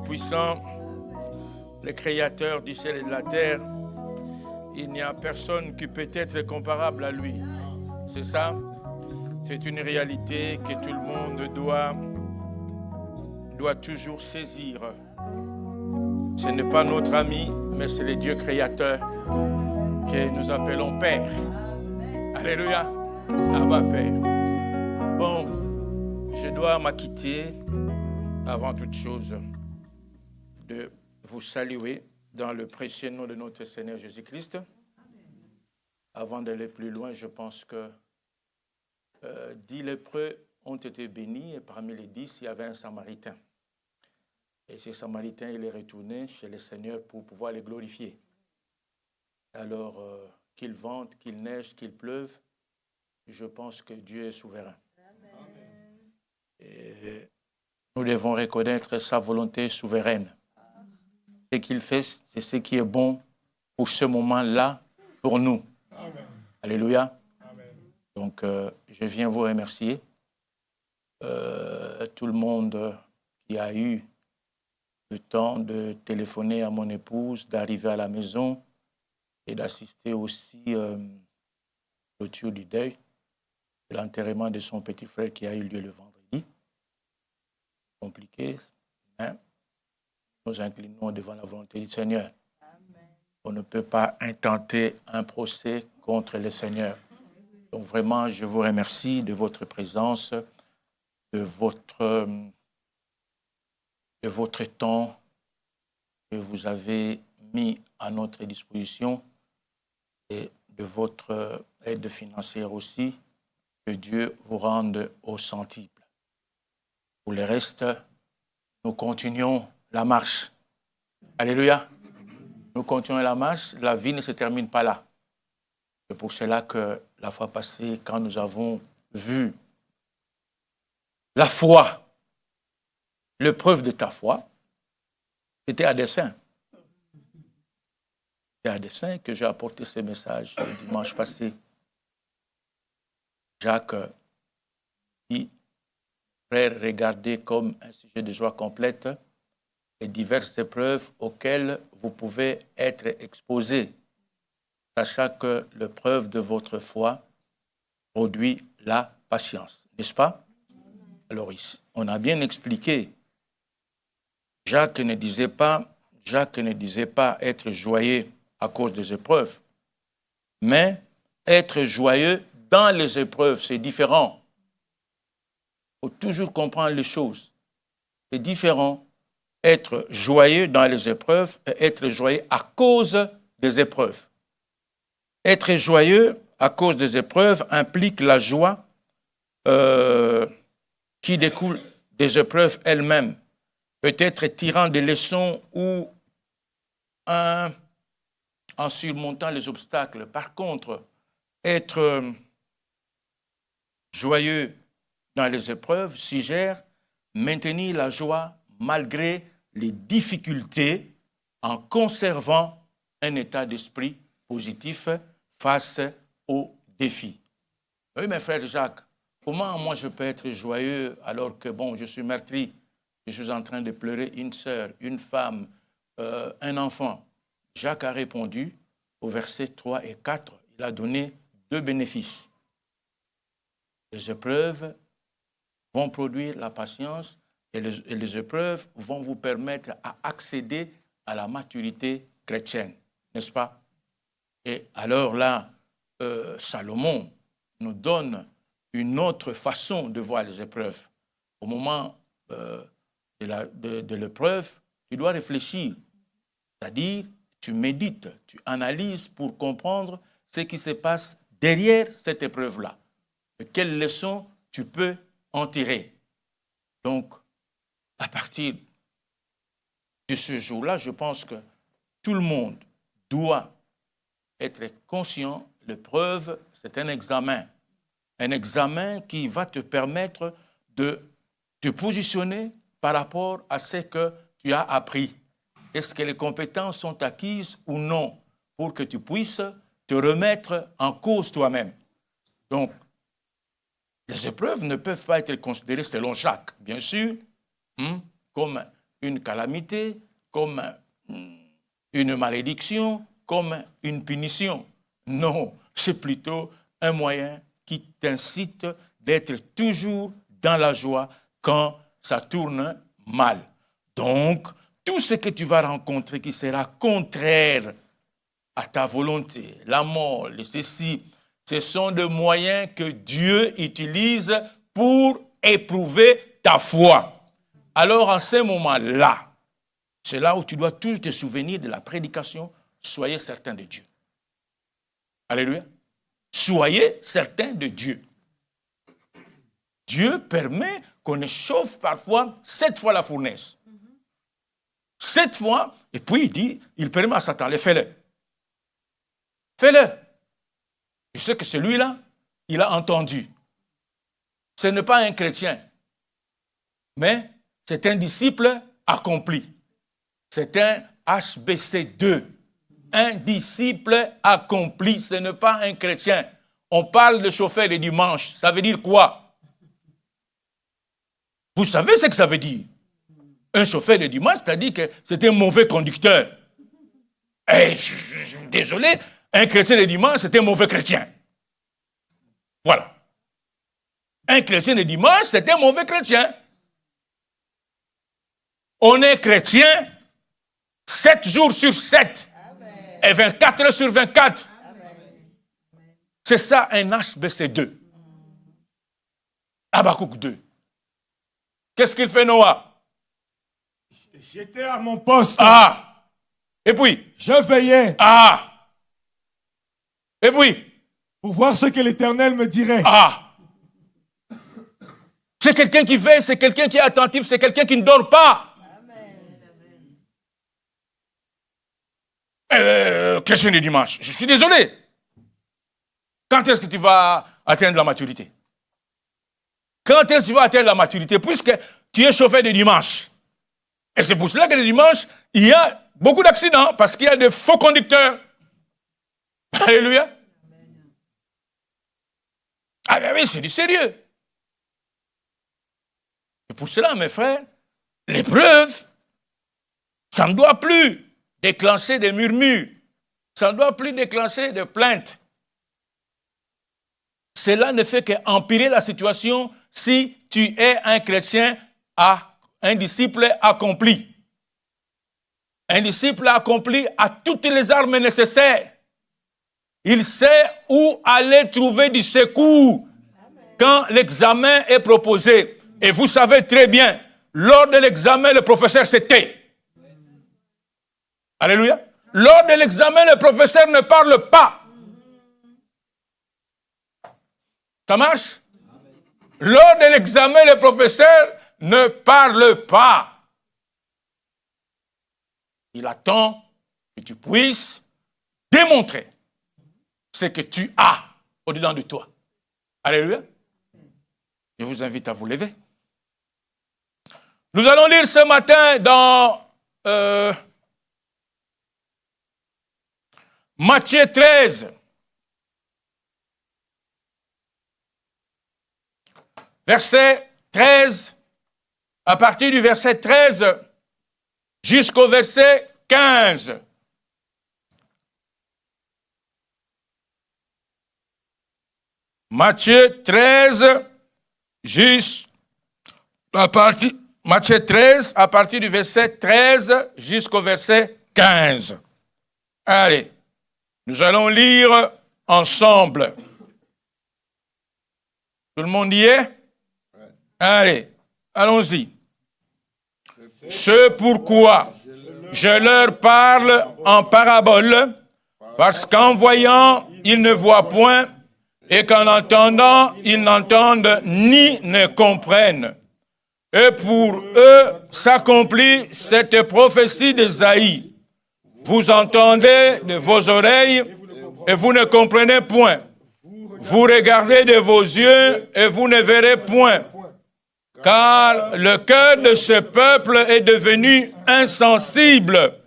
Tout-Puissant, le Créateur du ciel et de la terre. Il n'y a personne qui peut être comparable à lui. C'est ça? C'est une réalité que tout le monde doit toujours saisir. Ce n'est pas notre ami, mais c'est le Dieu créateur que nous appelons Père. Alléluia. Abba Père. Bon, je dois m'acquitter avant toute chose de vous saluer dans le précieux nom de notre Seigneur Jésus-Christ. Avant d'aller plus loin, je pense que 10 lépreux ont été bénis et parmi les 10, il y avait un Samaritain. Et ce Samaritain, il est retourné chez le Seigneur pour pouvoir les glorifier. Alors, qu'il vente, qu'il neige, qu'il pleuve, je pense que Dieu est souverain. Amen. Et nous devons reconnaître sa volonté souveraine. Ce qu'il fait, c'est ce qui est bon pour ce moment-là, pour nous. Amen. Alléluia. Amen. Donc, je viens vous remercier. Tout le monde qui a eu le temps de téléphoner à mon épouse, d'arriver à la maison et d'assister aussi au tour du deuil, l'enterrement de son petit frère qui a eu lieu le vendredi. Compliqué, mais nous inclinons devant la volonté du Seigneur. Amen. On ne peut pas intenter un procès contre le Seigneur. Donc vraiment, je vous remercie de votre présence, de votre temps que vous avez mis à notre disposition et de votre aide financière aussi. Que Dieu vous rende au centuple. Pour le reste, nous continuons la marche. Alléluia. Nous continuons la marche. La vie ne se termine pas là. C'est pour cela que la fois passée, quand nous avons vu la foi, l'épreuve de ta foi, c'était à dessein. C'est à dessein que j'ai apporté ce message le dimanche passé. Jacques dit, frère, regardez comme un sujet de joie complète les diverses épreuves auxquelles vous pouvez être exposés, sachant que l'épreuve de votre foi produit la patience. N'est-ce pas? Alors ici, on a bien expliqué. Jacques ne disait pas être joyeux à cause des épreuves, mais être joyeux dans les épreuves, c'est différent. Il faut toujours comprendre les choses. C'est différent. Être joyeux dans les épreuves et être joyeux à cause des épreuves. Être joyeux à cause des épreuves implique la joie qui découle des épreuves elles-mêmes. Peut-être tirant des leçons ou en surmontant les obstacles. Par contre, être joyeux dans les épreuves suggère maintenir la joie malgré les difficultés en conservant un état d'esprit positif face aux défis. Oui, mes frères Jacques, comment moi je peux être joyeux alors que je suis meurtri, je suis en train de pleurer une sœur, une femme, un enfant? Jacques a répondu au verset 3 et 4, il a donné 2 bénéfices. Les épreuves vont produire la patience et les épreuves vont vous permettre à accéder à la maturité chrétienne, n'est-ce pas? Et alors là, Salomon nous donne une autre façon de voir les épreuves. Au moment de l'épreuve, tu dois réfléchir, c'est-à-dire tu médites, tu analyses pour comprendre ce qui se passe derrière cette épreuve-là. Et quelles leçons tu peux en tirer. Donc, à partir de ce jour-là, je pense que tout le monde doit être conscient. L'épreuve, c'est un examen qui va te permettre de te positionner par rapport à ce que tu as appris. Est-ce que les compétences sont acquises ou non pour que tu puisses te remettre en cause toi-même. Donc, les épreuves ne peuvent pas être considérées selon Jacques, bien sûr, comme une calamité, comme une malédiction, comme une punition. Non, c'est plutôt un moyen qui t'incite d'être toujours dans la joie quand ça tourne mal. Donc, tout ce que tu vas rencontrer qui sera contraire à ta volonté, la mort, ceci, ce sont des moyens que Dieu utilise pour éprouver ta foi. Alors, en ce moment-là, c'est là où tu dois toujours te souvenir de la prédication. Soyez certains de Dieu. Alléluia. Soyez certains de Dieu. Dieu permet qu'on échauffe parfois 7 fois la fournaise. 7 fois, et puis il dit, il permet à Satan, fais-le. Fais-le. Je sais que celui-là, il a entendu. Ce n'est pas un chrétien, mais c'est un disciple accompli. C'est un HBC2. Un disciple accompli, ce n'est pas un chrétien. On parle de chauffeur le dimanche. Ça veut dire quoi? Vous savez ce que ça veut dire? Un chauffeur le dimanche, c'est-à-dire que c'est un mauvais conducteur. Et désolé, un chrétien le dimanche, c'est un mauvais chrétien. Voilà. Un chrétien le dimanche, c'est un mauvais chrétien. On est chrétien 7 jours sur 7. Amen. Et 24 heures sur 24. Amen. C'est ça un HBC2. Habakkuk 2. Qu'est-ce qu'il fait Noah? J'étais à mon poste. Ah. Et puis? Je veillais. Ah. Et puis? Pour voir ce que l'Éternel me dirait. Ah. C'est quelqu'un qui veille, c'est quelqu'un qui est attentif, c'est quelqu'un qui ne dort pas. Question du dimanche. Je suis désolé. Quand est-ce que tu vas atteindre la maturité? Quand est-ce que tu vas atteindre la maturité? Puisque tu es chauffeur de dimanche. Et c'est pour cela que le dimanche, il y a beaucoup d'accidents, parce qu'il y a des faux conducteurs. Alléluia. Ah ben oui, c'est du sérieux. Et pour cela, mes frères, l'épreuve, ça ne doit plus déclencher des murmures. Ça ne doit plus déclencher de plaintes. Cela ne fait qu'empirer la situation si tu es un chrétien, un disciple accompli. Un disciple accompli a toutes les armes nécessaires. Il sait où aller trouver du secours quand l'examen est proposé. Et vous savez très bien, lors de l'examen, le professeur se tait. Alléluia. Lors de l'examen, le professeur ne parle pas. Ça marche? Lors de l'examen, le professeur ne parle pas. Il attend que tu puisses démontrer ce que tu as au-dedans de toi. Alléluia. Je vous invite à vous lever. Nous allons lire ce matin dans Matthieu 13. Verset 13, à partir du verset 13 jusqu'au verset 15. Matthieu 13, Matthieu 13, à partir du verset 13 jusqu'au verset 15. Allez, nous allons lire ensemble. Tout le monde y est? Allez, allons-y. C'est pourquoi je leur parle en parabole, parce qu'en voyant, ils ne voient point, et qu'en entendant, ils n'entendent ni ne comprennent. Et pour eux s'accomplit cette prophétie d'Ésaïe. Vous entendez de vos oreilles, et vous ne comprenez point. Vous regardez de vos yeux, et vous ne verrez point. Car le cœur de ce peuple est devenu insensible.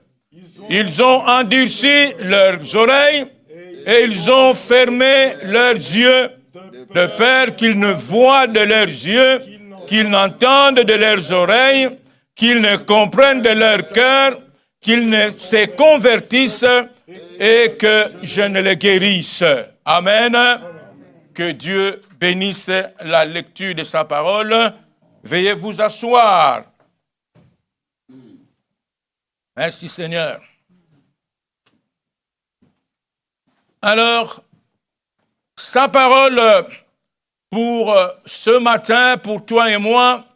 Ils ont endurci leurs oreilles et ils ont fermé leurs yeux, de peur qu'ils ne voient de leurs yeux, qu'ils n'entendent de leurs oreilles qu'ils ne comprennent de leur cœur, qu'ils ne se convertissent et que je ne les guérisse. Amen. Que Dieu bénisse la lecture de sa parole. Veuillez vous asseoir. Merci Seigneur. Alors, sa parole pour ce matin, pour toi et moi,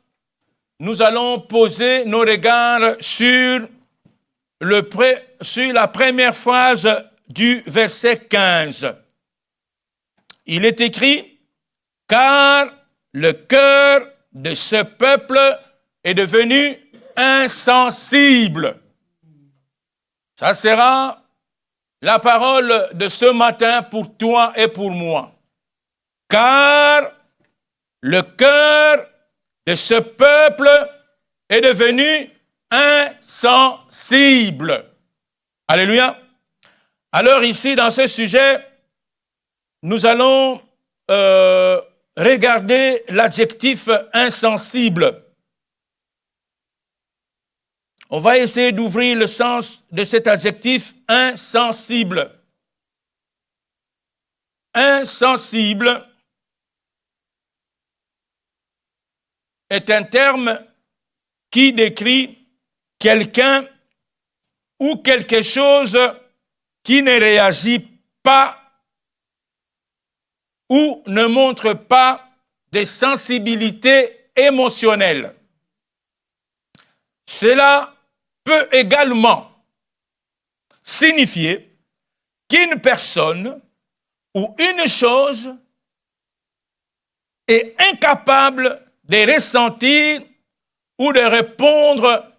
nous allons poser nos regards sur la première phrase du verset 15. Il est écrit, « Car le cœur de ce peuple est devenu insensible. » Ça sera la parole de ce matin pour toi et pour moi. Car le cœur de ce peuple est devenu insensible. Alléluia. Alors ici, dans ce sujet, nous allons regarder l'adjectif insensible. On va essayer d'ouvrir le sens de cet adjectif insensible. Insensible est un terme qui décrit quelqu'un ou quelque chose qui ne réagit pas ou ne montre pas de sensibilité émotionnelle. Cela peut également signifier qu'une personne ou une chose est incapable de ressentir ou de répondre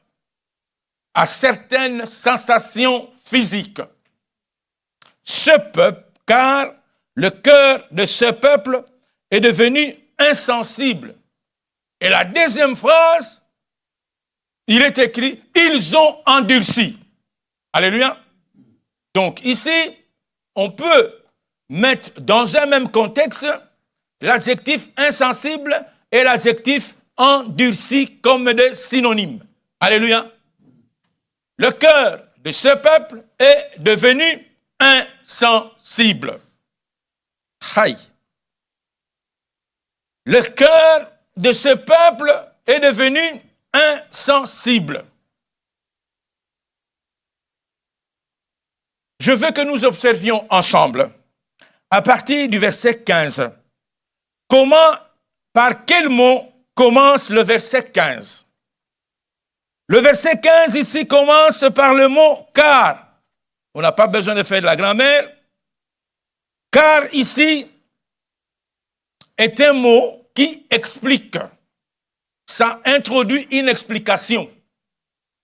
à certaines sensations physiques. Ce peuple, car le cœur de ce peuple est devenu insensible. Et la deuxième phrase, il est écrit, ils ont endurci. Alléluia. Donc ici, on peut mettre dans un même contexte l'adjectif insensible et l'adjectif endurci comme des synonymes. Alléluia. Le cœur de ce peuple est devenu insensible. Aïe. Le cœur de ce peuple est devenu insensible. Je veux que nous observions ensemble, à partir du verset 15, par quel mot commence le verset 15? Le verset 15 ici commence par le mot « car ». On n'a pas besoin de faire de la grammaire. « Car » ici est un mot qui explique. Ça introduit une explication.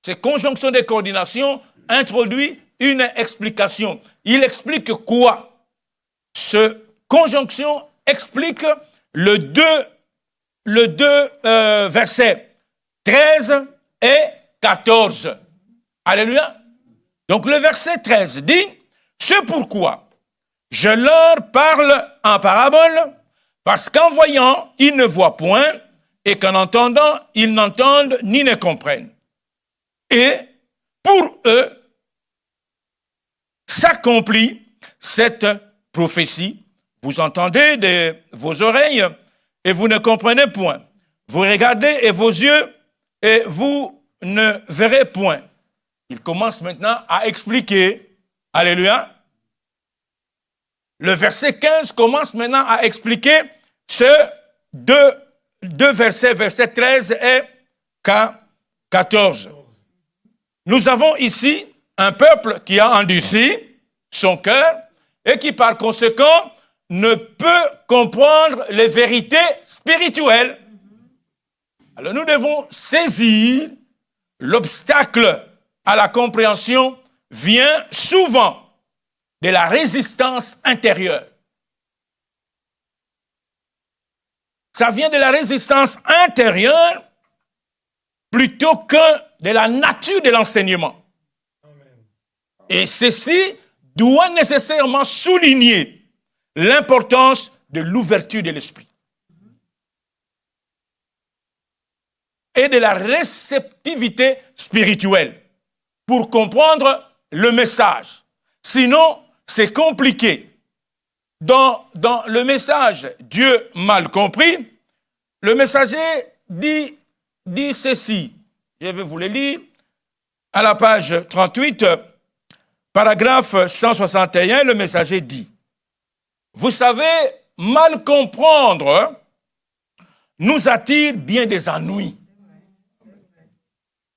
Cette conjonction de coordination introduit une explication. Il explique quoi? Cette conjonction explique le deux versets 13 et 14. Alléluia. Donc le verset 13 dit, « C'est pourquoi je leur parle en parabole, parce qu'en voyant, ils ne voient point, et qu'en entendant, ils n'entendent ni ne comprennent. Et pour eux, s'accomplit cette prophétie. Vous entendez de vos oreilles et vous ne comprenez point. Vous regardez et vos yeux et vous ne verrez point. » Il commence maintenant à expliquer. Alléluia. Le verset 15 commence maintenant à expliquer ce deux versets, verset 13 et 14. Nous avons ici un peuple qui a endurci son cœur et qui par conséquent ne peut comprendre les vérités spirituelles. Alors nous devons saisir l'obstacle à la compréhension vient souvent de la résistance intérieure. Ça vient de la résistance intérieure plutôt que de la nature de l'enseignement. Et ceci doit nécessairement souligner l'importance de l'ouverture de l'esprit. et de la réceptivité spirituelle pour comprendre le message. Sinon, c'est compliqué. Dans le message « Dieu mal compris », le messager dit ceci. Je vais vous le lire. À la page 38, paragraphe 161, le messager dit « Vous savez, mal comprendre nous attire bien des ennuis. »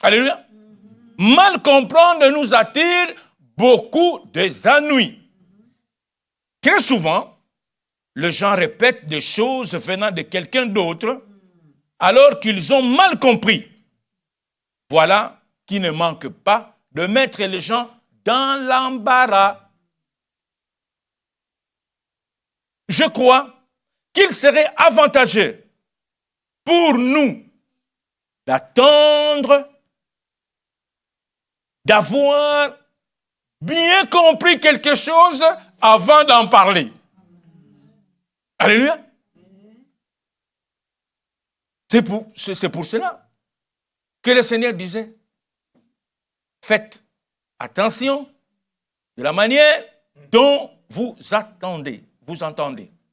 Alléluia. Mal comprendre nous attire beaucoup des ennuis. Très souvent, les gens répètent des choses venant de quelqu'un d'autre alors qu'ils ont mal compris. Voilà qui ne manque pas de mettre les gens dans l'embarras. Je crois qu'il serait avantageux pour nous d'attendre, d'avoir bien compris quelque chose avant d'en parler. Alléluia. C'est pour cela que le Seigneur disait, faites attention de la manière dont vous entendez.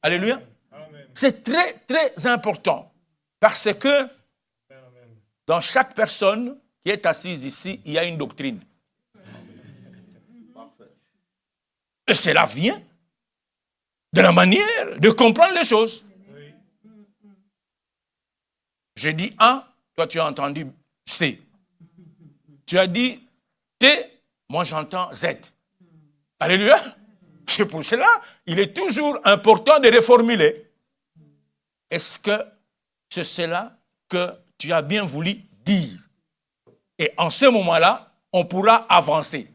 Alléluia. Amen. C'est très, très important parce que dans chaque personne qui est assise ici, il y a une doctrine. Et cela vient de la manière de comprendre les choses. Je dis A, toi tu as entendu C. Tu as dit T, moi j'entends Z. Alléluia. C'est pour cela, il est toujours important de reformuler. Est-ce que c'est cela que tu as bien voulu dire? Et en ce moment-là, on pourra avancer.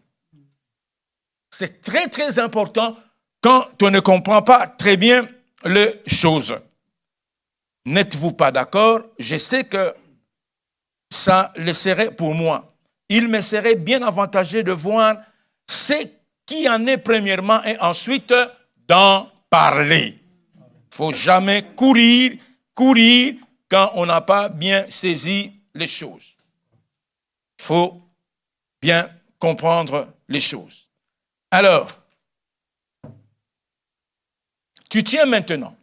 C'est très, très important quand on ne comprend pas très bien les choses. N'êtes-vous pas d'accord? Je sais que ça le serait pour moi. Il me serait bien avantageux de voir ce qui en est premièrement et ensuite d'en parler. Il ne faut jamais courir quand on n'a pas bien saisi les choses. Il faut bien comprendre les choses. Alors, tu tiens maintenant,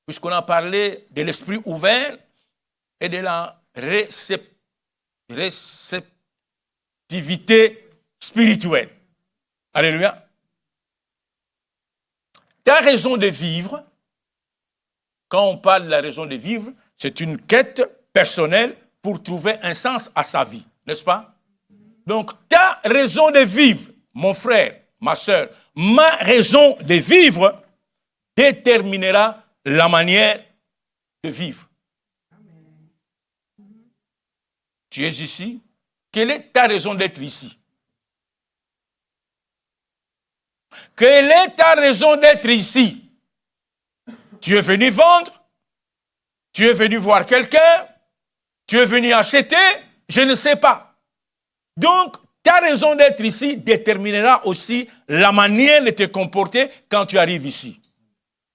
puisqu'on a parlé de l'esprit ouvert et de la réceptivité spirituelle. Alléluia. Ta raison de vivre, quand on parle de la raison de vivre, c'est une quête personnelle pour trouver un sens à sa vie, n'est-ce pas? Donc, ta raison de vivre, mon frère, ma soeur, ma raison de vivre déterminera la manière de vivre. Tu es ici. Quelle est ta raison d'être ici? Quelle est ta raison d'être ici? Tu es venu vendre? Tu es venu voir quelqu'un? Tu es venu acheter? Je ne sais pas. Donc, ta raison d'être ici déterminera aussi la manière de te comporter quand tu arrives ici.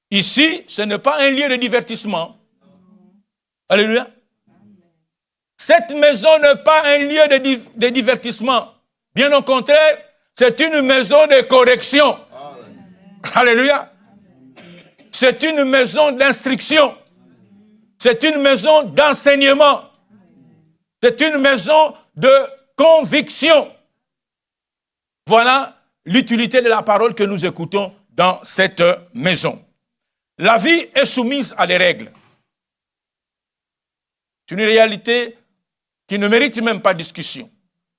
Ici, ce n'est pas un lieu de divertissement. Alléluia. Cette maison n'est pas un lieu de divertissement. Bien au contraire, c'est une maison de correction. Alléluia. C'est une maison d'instruction. C'est une maison d'enseignement. C'est une maison de conviction. Voilà l'utilité de la parole que nous écoutons dans cette maison. La vie est soumise à des règles. C'est une réalité qui ne mérite même pas discussion.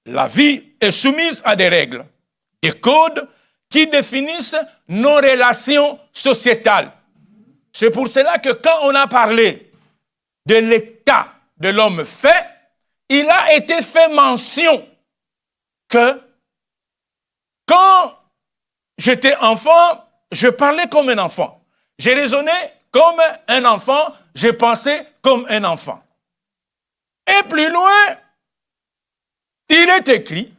La vie est soumise à des règles, des codes qui définissent nos relations sociétales. C'est pour cela que quand on a parlé de l'état de l'homme fait, il a été fait mention que quand j'étais enfant, je parlais comme un enfant. J'ai raisonné comme un enfant, j'ai pensé comme un enfant. Et plus loin, il est écrit,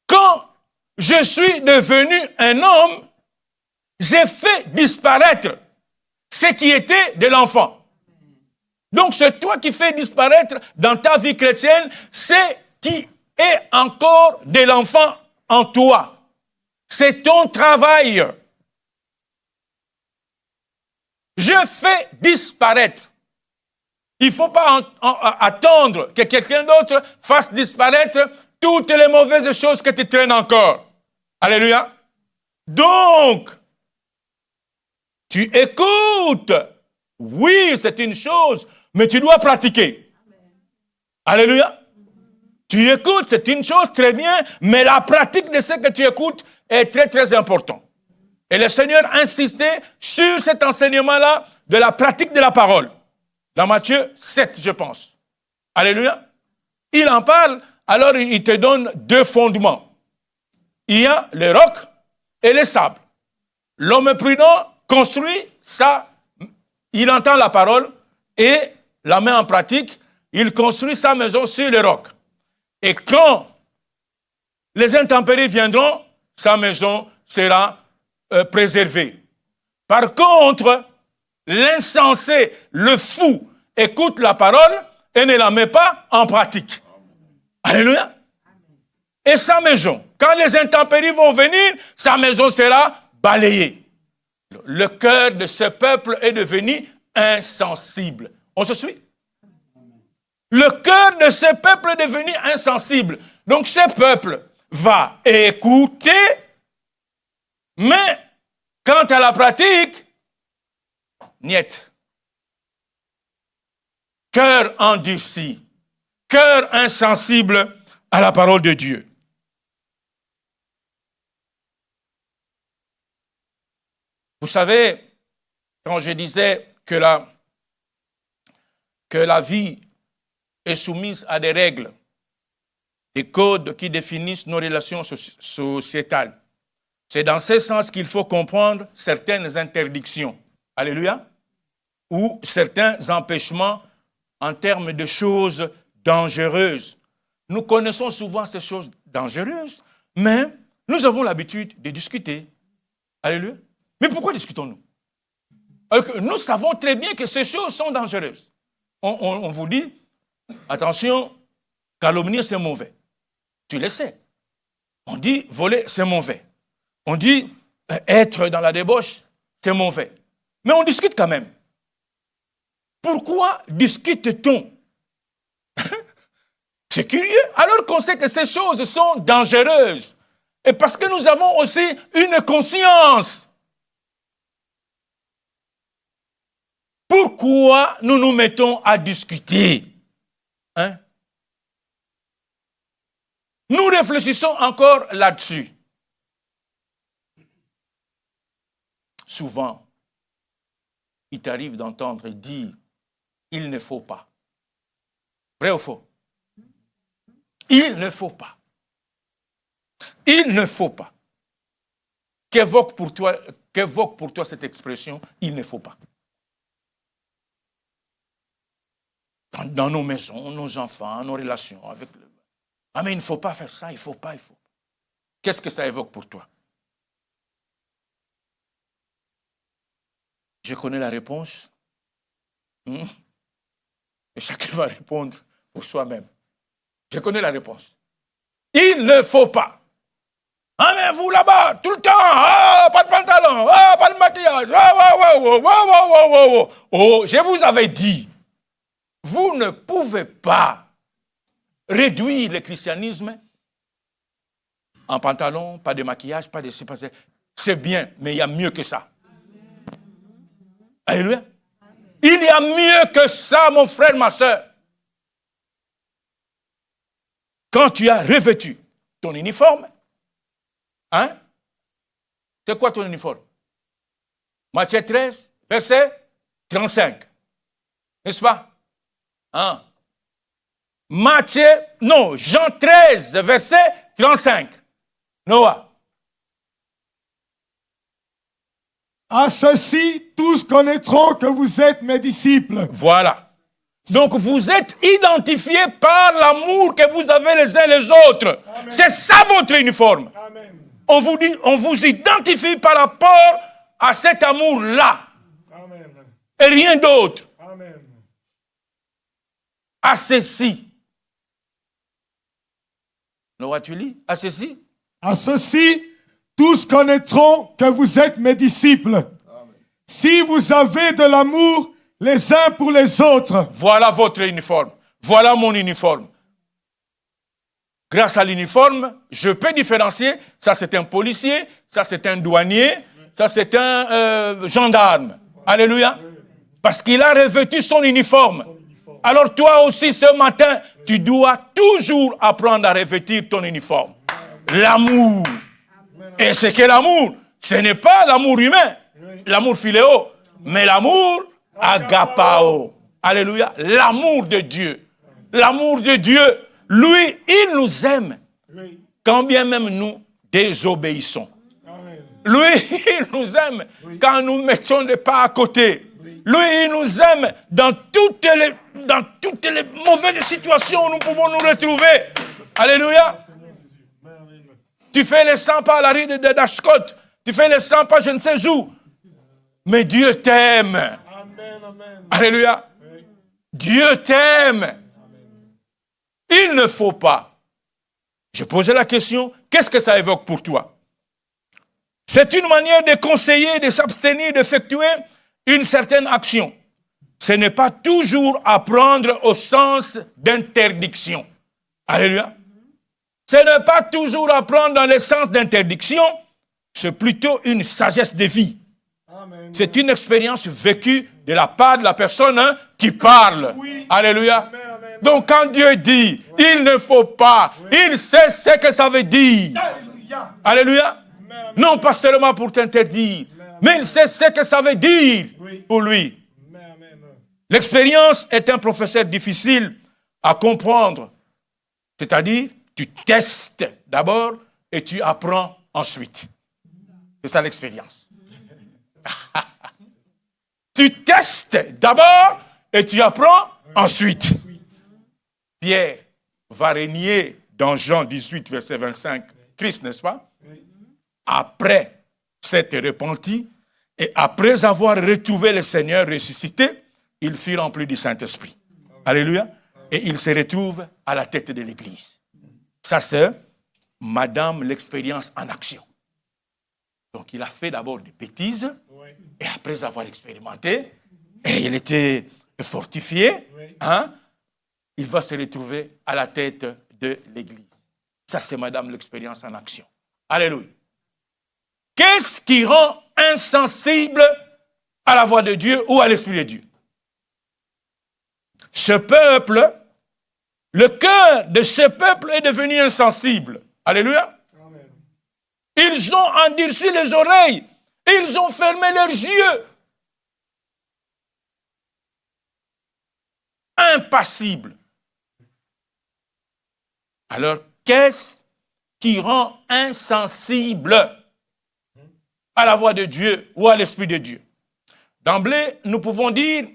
quand je suis devenu un homme, j'ai fait disparaître ce qui était de l'enfant. Donc c'est toi qui fais disparaître dans ta vie chrétienne ce qui est encore de l'enfant en toi. C'est ton travail. Je fais disparaître. Il ne faut pas attendre que quelqu'un d'autre fasse disparaître toutes les mauvaises choses que tu traînes encore. Alléluia. Donc, tu écoutes. Oui, c'est une chose, mais tu dois pratiquer. Alléluia. Tu écoutes, c'est une chose très bien, mais la pratique de ce que tu écoutes est très, très important. Et le Seigneur insistait sur cet enseignement-là de la pratique de la parole. Dans Matthieu 7, je pense. Alléluia. Il en parle, alors il te donne deux fondements. Il y a le roc et le sable. L'homme prudent construit ça, il entend la parole et la met en pratique, il construit sa maison sur le roc. Et quand les intempéries viendront, sa maison sera préservée. Par contre, l'insensé, le fou, écoute la parole et ne la met pas en pratique. Alléluia. Et sa maison, quand les intempéries vont venir, sa maison sera balayée. Le cœur de ce peuple est devenu insensible. On se suit? Le cœur de ce peuple est devenu insensible. Donc ce peuple va écouter, mais quant à la pratique, niet. Cœur endurci, cœur insensible à la parole de Dieu. Vous savez, quand je disais que la vie est soumise à des règles, des codes qui définissent nos relations sociétales, c'est dans ce sens qu'il faut comprendre certaines interdictions. Alléluia. Ou certains empêchements en termes de choses dangereuses. Nous connaissons souvent ces choses dangereuses, mais nous avons l'habitude de discuter. Alléluia. Mais pourquoi discutons-nous? Nous savons très bien que ces choses sont dangereuses. On vous dit, attention, calomnier c'est mauvais. Tu le sais. On dit, voler c'est mauvais. On dit, être dans la débauche c'est mauvais. Mais on discute quand même. Pourquoi discute-t-on? C'est curieux, alors qu'on sait que ces choses sont dangereuses. Et parce que nous avons aussi une conscience. Pourquoi nous nous mettons à discuter? Hein? Nous réfléchissons encore là-dessus. Souvent, il t'arrive d'entendre dire « il ne faut pas ». Vrai ou faux? Il ne faut pas. Il ne faut pas. Qu'évoque pour toi cette expression « il ne faut pas ». Dans nos maisons, nos enfants, nos relations avec le... Ah mais il ne faut pas faire ça, il ne faut pas, il faut pas. Qu'est-ce que ça évoque pour toi? Je connais la réponse. Et chacun va répondre pour soi-même. Je connais la réponse. Il ne faut pas. Ah mais vous là-bas, tout le temps, ah, pas de pantalon, ah, pas de maquillage, oh, je vous avais dit, vous ne pouvez pas réduire le christianisme en pantalon, pas de maquillage, pas de... C'est bien, mais il y a mieux que ça. Alléluia. Il y a mieux que ça, mon frère, ma soeur. Quand tu as revêtu ton uniforme, hein? C'est quoi ton uniforme? Matthieu 13, verset 35. N'est-ce pas? Hein? Jean 13, verset 35. Noah. À ceci, tous connaîtront que vous êtes mes disciples. Voilà. Donc vous êtes identifiés par l'amour que vous avez les uns les autres. Amen. C'est ça votre uniforme. Amen. On vous identifie par rapport à cet amour-là. Amen. et rien d'autre. Amen. À ceci. Le roi tu lis? À ceci. À ceci, tous connaîtront que vous êtes mes disciples. Amen. Si vous avez de l'amour les uns pour les autres. Voilà votre uniforme. Voilà mon uniforme. Grâce à l'uniforme, je peux différencier. Ça, c'est un policier. Ça, c'est un douanier. Ça, c'est un gendarme. Alléluia. Parce qu'il a revêtu son uniforme. Alors toi aussi, ce matin, tu dois toujours apprendre à revêtir ton uniforme. L'amour. Et c'est que l'amour, ce n'est pas l'amour humain, l'amour philéo, mais l'amour agapao. Alléluia. L'amour de Dieu. L'amour de Dieu, lui, il nous aime. Quand bien même nous désobéissons. Lui, il nous aime quand nous mettons des pas à côté. Lui, il nous aime dans toutes les mauvaises situations où nous pouvons nous retrouver. Alléluia. Tu fais les 100 pas à la rue de Dashkot. Tu fais les 100 pas je ne sais où. Mais Dieu t'aime. Alléluia. Dieu t'aime. Il ne faut pas. Je posais la question, qu'est-ce que ça évoque pour toi? C'est une manière de conseiller, de s'abstenir, d'effectuer une certaine action. Ce n'est pas toujours apprendre au sens d'interdiction. Alléluia. Ce n'est pas toujours apprendre dans le sens d'interdiction, c'est plutôt une sagesse de vie. C'est une expérience vécue de la part de la personne qui parle. Oui. Alléluia. Amen, amen. Donc quand Dieu dit, il ne faut pas, il sait ce que ça veut dire. Alléluia. Alléluia. Amen. Non pas seulement pour t'interdire, mais il sait ce que ça veut dire pour lui. Amen. L'expérience est un professeur difficile à comprendre. C'est-à-dire, tu testes d'abord et tu apprends ensuite. C'est ça l'expérience. Tu testes d'abord et tu apprends ensuite. Pierre va régner dans Jean 18, verset 25, Christ, n'est-ce pas? Après s'être repenti et après avoir retrouvé le Seigneur ressuscité, il fut rempli du Saint-Esprit. Alléluia. Et il se retrouve à la tête de l'Église. Ça, c'est Madame l'expérience en action. Donc, il a fait d'abord des bêtises, et après avoir expérimenté, et il était fortifié, il va se retrouver à la tête de l'Église. Ça, c'est Madame l'expérience en action. Alléluia. Qu'est-ce qui rend insensible à la voix de Dieu ou à l'Esprit de Dieu? Ce peuple, le cœur de ce peuple est devenu insensible. Alléluia. Ils ont endurci les oreilles. Ils ont fermé leurs yeux. Impassibles. Alors, qu'est-ce qui rend insensible à la voix de Dieu ou à l'Esprit de Dieu? D'emblée, nous pouvons dire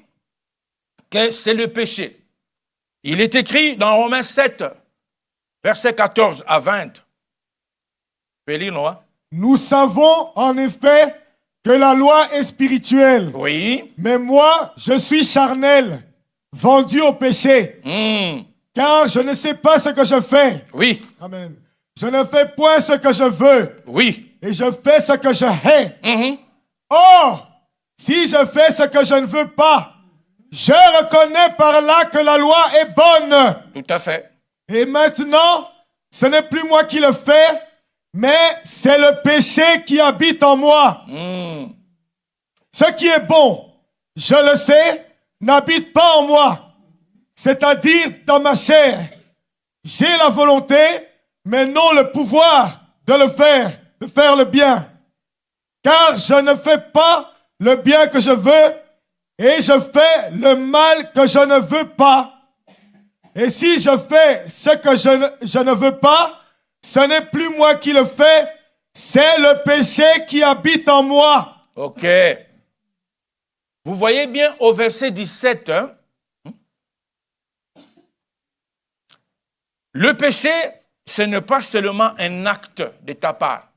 que c'est le péché. Il est écrit dans Romains 7, versets 14 à 20. Nous savons en effet que la loi est spirituelle. Oui. Mais moi, je suis charnel, vendu au péché. Car je ne sais pas ce que je fais. Oui. Amen. Je ne fais point ce que je veux. Oui. Et je fais ce que je hais. Or, si je fais ce que je ne veux pas, je reconnais par là que la loi est bonne. Tout à fait. Et maintenant, ce n'est plus moi qui le fais, mais c'est le péché qui habite en moi. Ce qui est bon, je le sais, n'habite pas en moi, c'est-à-dire dans ma chair. J'ai la volonté, mais non le pouvoir de faire le bien. Car je ne fais pas le bien que je veux, et je fais le mal que je ne veux pas. Et si je fais ce que je ne veux pas, ce n'est plus moi qui le fais, c'est le péché qui habite en moi. Ok. Vous voyez bien au verset 17, le péché, ce n'est pas seulement un acte de ta part,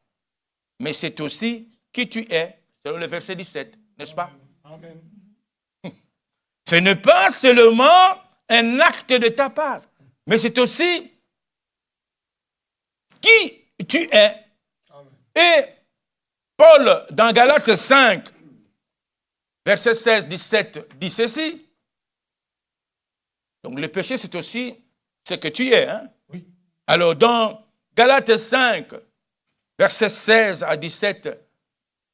mais c'est aussi qui tu es, selon le verset 17, n'est-ce pas? Amen. Ce n'est pas seulement un acte de ta part, mais c'est aussi qui tu es. Et Paul, dans Galates 5, verset 16-17, dit ceci. Donc le péché, c'est aussi ce que tu es. Hein? Oui. Alors dans Galates 5, verset 16 à 17,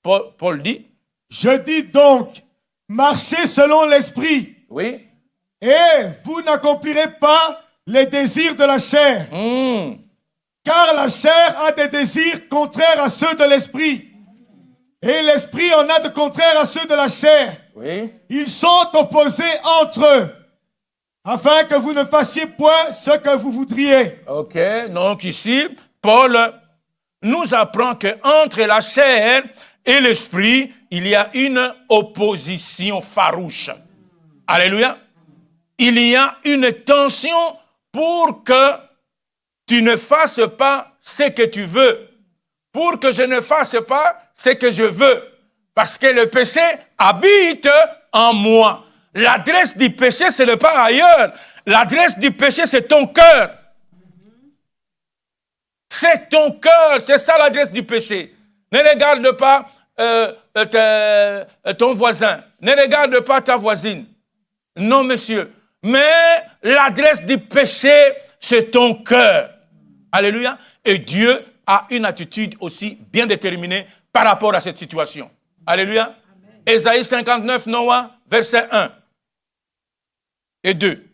Paul dit, je dis donc, marchez selon l'esprit. oui, Et vous n'accomplirez pas les désirs de la chair. Car la chair a des désirs contraires à ceux de l'esprit. Et l'esprit en a de contraires à ceux de la chair. oui. Ils sont opposés entre eux, afin que vous ne fassiez point ce que vous voudriez. Ok, donc ici, Paul nous apprend qu'entre la chair et l'esprit, il y a une opposition farouche. Alléluia. Il y a une tension pour que tu ne fasses pas ce que tu veux, pour que je ne fasse pas ce que je veux, parce que le péché habite en moi. L'adresse du péché, ce n'est pas ailleurs. L'adresse du péché, c'est ton cœur. C'est ton cœur, c'est ça l'adresse du péché. Ne regarde pas ton voisin, ne regarde pas ta voisine. Non, monsieur. Mais l'adresse du péché, c'est ton cœur. Alléluia. Et Dieu a une attitude aussi bien déterminée par rapport à cette situation. Alléluia. Amen. Ésaïe 59, Noah, verset 1 et 2.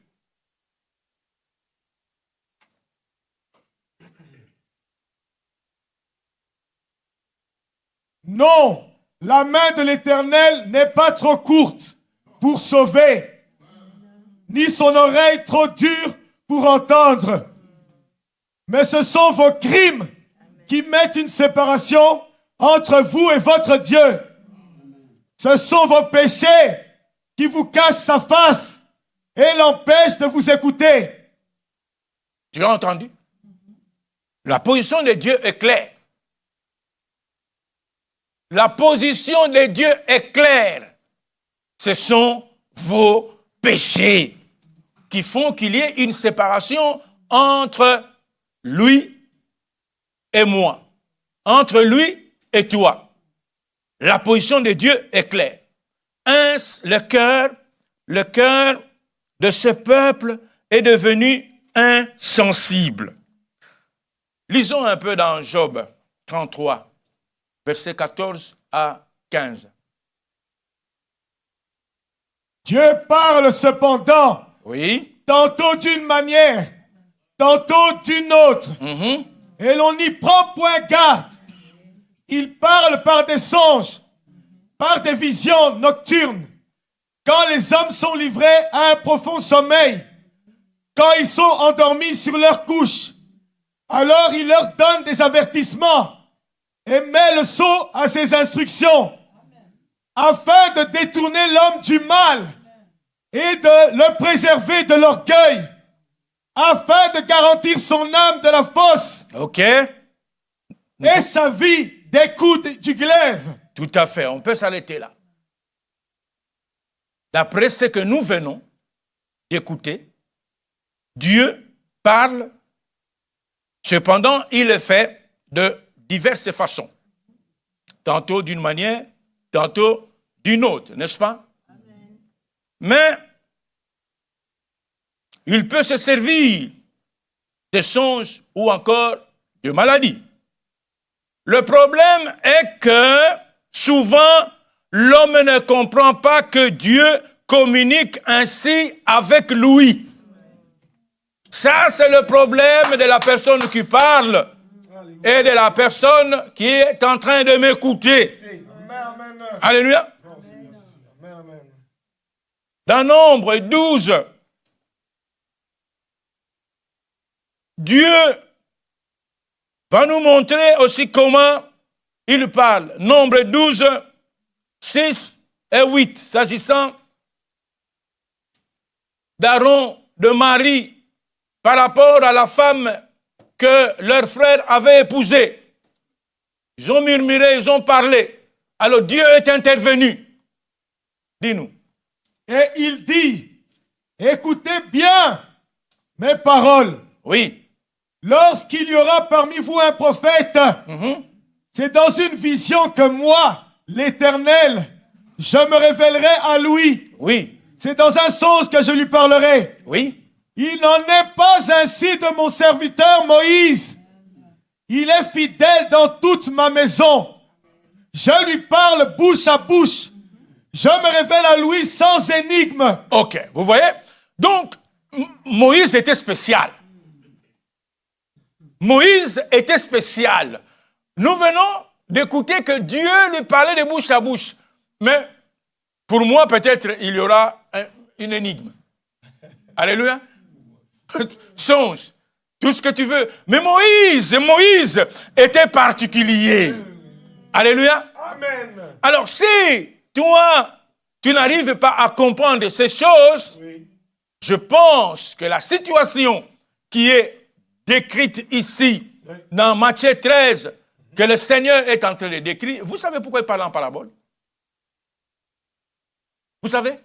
Non, la main de l'Éternel n'est pas trop courte pour sauver, ni son oreille trop dure pour entendre. Mais ce sont vos crimes qui mettent une séparation entre vous et votre Dieu. Ce sont vos péchés qui vous cachent sa face et l'empêchent de vous écouter. Tu as entendu? La position de Dieu est claire. La position de Dieu est claire. Ce sont vos péchés qui font qu'il y ait une séparation entre lui et moi, entre lui et toi. La position de Dieu est claire. Le cœur de ce peuple est devenu insensible. Lisons un peu dans Job 33, versets 14 à 15. Dieu parle cependant, Oui. tantôt d'une manière, tantôt d'une autre, et l'on n'y prend point garde. Il parle par des songes, par des visions nocturnes, quand les hommes sont livrés à un profond sommeil, quand ils sont endormis sur leur couche. Alors il leur donne des avertissements et met le sceau à ses instructions, afin de détourner l'homme du mal et de le préserver de l'orgueil, afin de garantir son âme de la fosse. OK. Et sa vie des coups du glaive. Tout à fait, on peut s'arrêter là. D'après ce que nous venons d'écouter, Dieu parle, cependant il le fait de diverses façons. Tantôt d'une manière, tantôt d'une autre, n'est-ce pas? Amen. Mais il peut se servir de songes ou encore de maladies. Le problème est que souvent, l'homme ne comprend pas que Dieu communique ainsi avec lui. Ça, c'est le problème de la personne qui parle et de la personne qui est en train de m'écouter. Alléluia. Dans Nombre 12, Dieu va nous montrer aussi comment il parle. Nombre 12, 6 et 8, s'agissant d'Aaron, de Marie, par rapport à la femme que leur frère avait épousée. Ils ont murmuré, ils ont parlé. Alors Dieu est intervenu. Dis-nous. Et il dit, écoutez bien mes paroles. Oui. Lorsqu'il y aura parmi vous un prophète, c'est dans une vision que moi, l'Éternel, je me révélerai à lui. Oui. C'est dans un songe que je lui parlerai. Oui. Il n'en est pas ainsi de mon serviteur Moïse. Il est fidèle dans toute ma maison. Je lui parle bouche à bouche. Je me révèle à lui sans énigme. Ok, vous voyez? Donc, Moïse était spécial. Moïse était spécial. Nous venons d'écouter que Dieu lui parlait de bouche à bouche. Mais pour moi, peut-être, il y aura une énigme. Alléluia. Songe, tout ce que tu veux. Mais Moïse était particulier. Alléluia. Amen. Alors si toi, tu n'arrives pas à comprendre ces choses, je pense que la situation qui est décrite ici, dans Matthieu 13, que le Seigneur est en train de décrire, vous savez pourquoi il parle en parabole? Vous savez?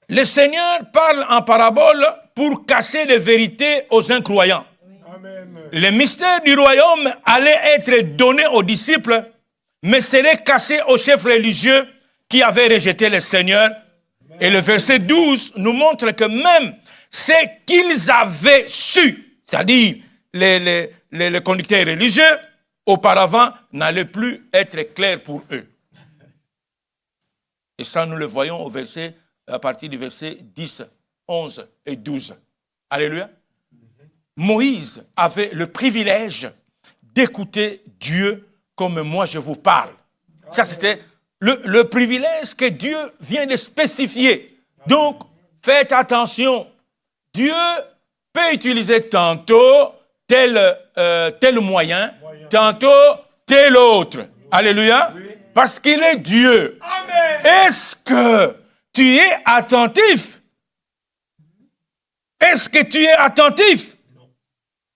Le Seigneur parle en parabole pour cacher les vérités aux incroyants. Amen. Le mystère du royaume allait être donné aux disciples, mais serait caché aux chefs religieux qui avaient rejeté le Seigneur. Et le verset 12 nous montre que même ce qu'ils avaient su, c'est-à-dire les conducteurs religieux, auparavant, n'allait plus être clair pour eux. Et ça, nous le voyons à partir du verset 10, 11 et 12. Alléluia. Moïse avait le privilège d'écouter Dieu comme moi je vous parle. Ça, c'était le privilège que Dieu vient de spécifier. Donc, faites attention. Dieu peut utiliser tantôt tel moyen, tantôt tel autre. Alléluia. Parce qu'il est Dieu. Amen. Est-ce que tu es attentif? Est-ce que tu es attentif?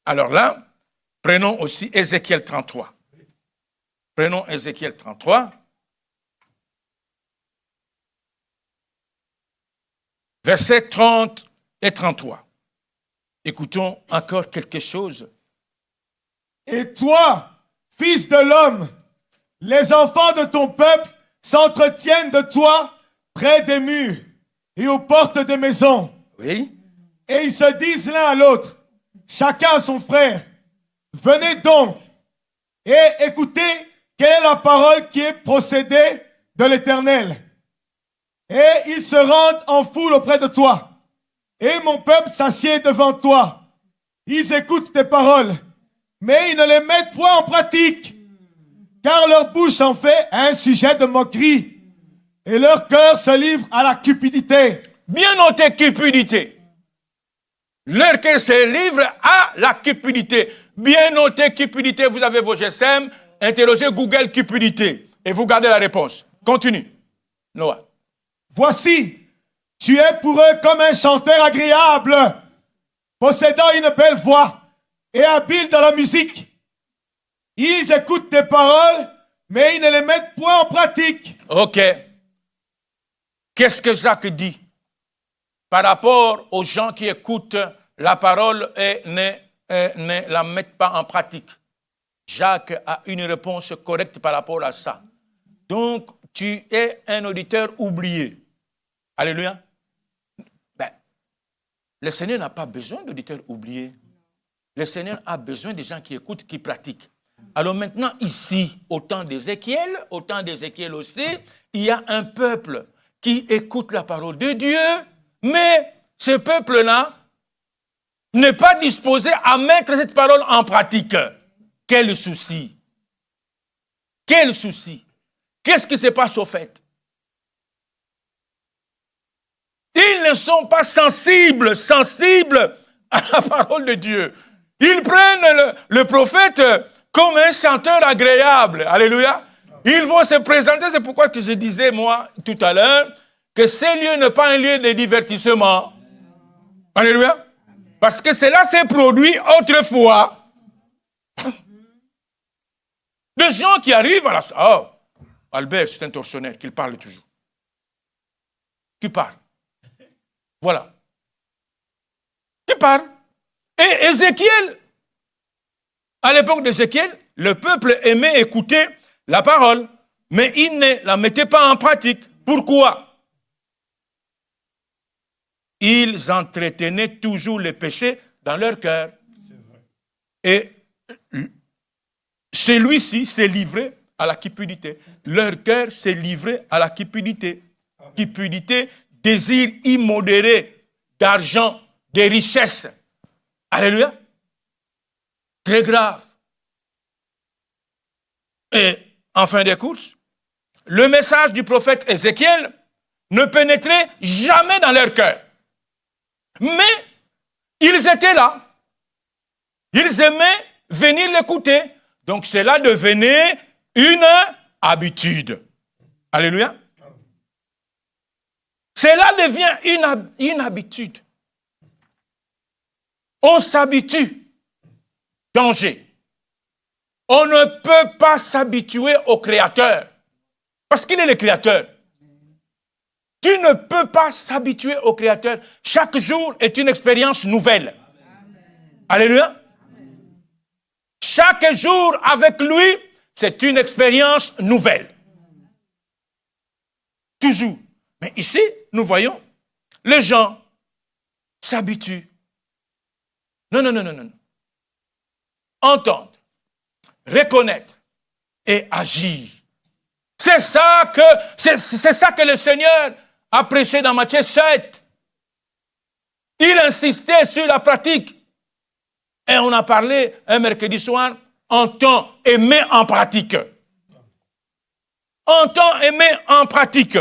Alors là, prenons aussi Ézéchiel 33. Prenons Ézéchiel 33. Versets 30 et 33. Écoutons encore quelque chose. Et toi, fils de l'homme, les enfants de ton peuple s'entretiennent de toi près des murs et aux portes des maisons. Oui. Et ils se disent l'un à l'autre, chacun à son frère, venez donc et écoutez quelle est la parole qui est procédée de l'Éternel. Et ils se rendent en foule auprès de toi. Et mon peuple s'assied devant toi. Ils écoutent tes paroles, mais ils ne les mettent point en pratique, car leur bouche en fait un sujet de moquerie, et leur cœur se livre à la cupidité. Bien noté, cupidité. Leur cœur se livre à la cupidité. Bien noté, cupidité. Vous avez vos GSM, interrogez Google cupidité, et vous gardez la réponse. Continue. Noah. Voici, tu es pour eux comme un chanteur agréable, possédant une belle voix et habile dans la musique. Ils écoutent tes paroles, mais ils ne les mettent point en pratique. Ok. Qu'est-ce que Jacques dit par rapport aux gens qui écoutent la parole et ne la mettent pas en pratique? Jacques a une réponse correcte par rapport à ça. Donc, tu es un auditeur oublié. Alléluia. Ben, le Seigneur n'a pas besoin d'auditeurs oubliés. Le Seigneur a besoin des gens qui écoutent, qui pratiquent. Alors maintenant, ici, au temps d'Ézéchiel aussi, il y a un peuple qui écoute la parole de Dieu, mais ce peuple-là n'est pas disposé à mettre cette parole en pratique. Quel souci! Quel souci! Qu'est-ce qui se passe au fait? Ils ne sont pas sensibles à la parole de Dieu. Ils prennent le prophète comme un chanteur agréable. Alléluia. Ils vont se présenter. C'est pourquoi que je disais, moi, tout à l'heure, que ce lieu n'est pas un lieu de divertissement. Alléluia. Parce que cela s'est produit autrefois. Des gens qui arrivent à la... Oh, Albert, c'est un tortionnaire qui parle toujours. Qui parle. Voilà. Qui parle. Et Ézéchiel, à l'époque d'Ézéchiel, le peuple aimait écouter la parole, mais il ne la mettait pas en pratique. Pourquoi? Ils entretenaient toujours les péchés dans leur cœur. Et celui-ci s'est livré à la cupidité. Leur cœur s'est livré à la cupidité. Cupidité, désir immodéré d'argent, de richesses. Alléluia. Très grave. Et en fin de course, le message du prophète Ézéchiel ne pénétrait jamais dans leur cœur. Mais ils étaient là. Ils aimaient venir l'écouter. Donc cela devenait une habitude. Alléluia. Cela devient une habitude. On s'habitue. Danger. On ne peut pas s'habituer au Créateur. Parce qu'il est le Créateur. Tu ne peux pas s'habituer au Créateur. Chaque jour est une expérience nouvelle. Amen. Alléluia. Amen. Chaque jour avec lui, c'est une expérience nouvelle. Toujours. Mais ici, nous voyons, les gens s'habituent. Non. Entendre, reconnaître et agir. C'est ça que le Seigneur a prêché dans Matthieu 7. Il insistait sur la pratique. Et on a parlé un mercredi soir, entend et met en pratique. Entend et met en pratique.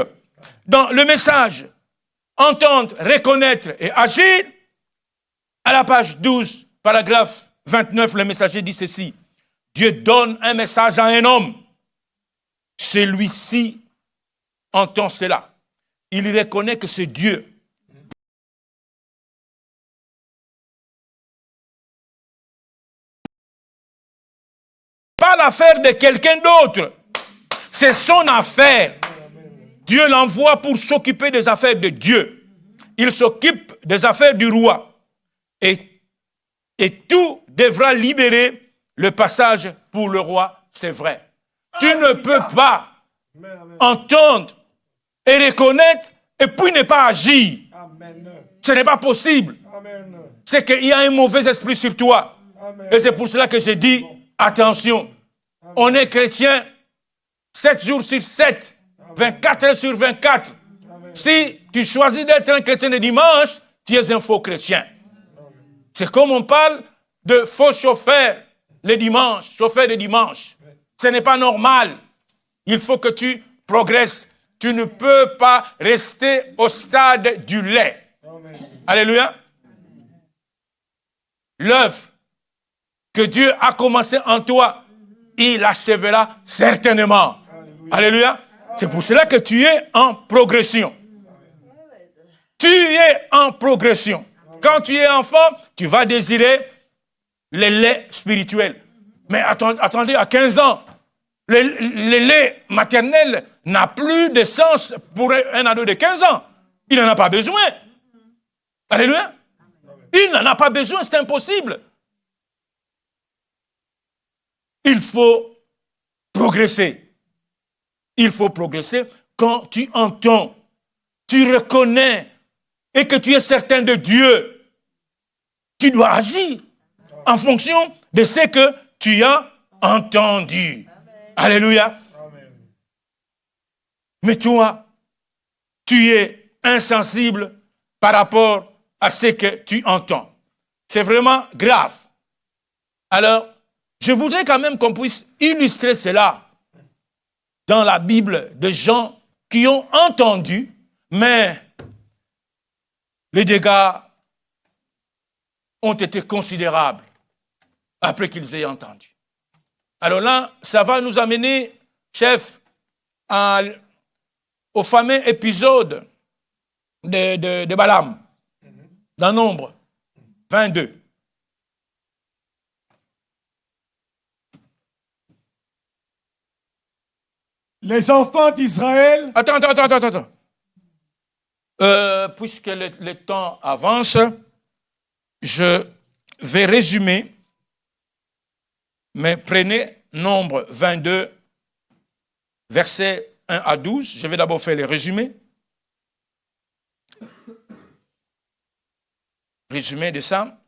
Dans le message, entendre, reconnaître et agir, à la page 12, paragraphe 29, le messager dit ceci. Dieu donne un message à un homme. Celui-ci entend cela. Il reconnaît que c'est Dieu. Pas l'affaire de quelqu'un d'autre. C'est son affaire. Dieu l'envoie pour s'occuper des affaires de Dieu. Il s'occupe des affaires du roi. Et tout devra libérer le passage pour le roi, c'est vrai. Tu ne peux pas entendre et reconnaître et puis ne pas agir. Ce n'est pas possible. C'est qu'il y a un mauvais esprit sur toi. Et c'est pour cela que je dis, attention, on est chrétien 7 jours sur 7, 24 heures sur 24. Si tu choisis d'être un chrétien le dimanche, tu es un faux chrétien. C'est comme on parle de faux chauffeurs les dimanches, chauffeurs de dimanche. Ce n'est pas normal. Il faut que tu progresses. Tu ne peux pas rester au stade du lait. Amen. Alléluia. L'œuvre que Dieu a commencé en toi, il l'achèvera certainement. Alléluia. C'est pour cela que tu es en progression. Tu es en progression. Quand tu es enfant, tu vas désirer le lait spirituel. Mais attendez, à 15 ans, le lait maternel n'a plus de sens pour un ado de 15 ans. Il n'en a pas besoin. Alléluia. Il n'en a pas besoin, c'est impossible. Il faut progresser. Il faut progresser quand tu entends, tu reconnais et que tu es certain de Dieu. Tu dois agir en fonction de ce que tu as entendu. Amen. Alléluia. Amen. Mais toi, tu es insensible par rapport à ce que tu entends. C'est vraiment grave. Alors, je voudrais quand même qu'on puisse illustrer cela dans la Bible de gens qui ont entendu, mais les dégâts ont été considérables après qu'ils aient entendu. Alors là, ça va nous amener, chef, au fameux épisode de Balaam, dans Nombre 22. les enfants d'Israël... Attends. Puisque le temps avance, je vais résumer, mais prenez Nombre 22, versets 1 à 12. Je vais d'abord faire le résumé. Résumé de ça.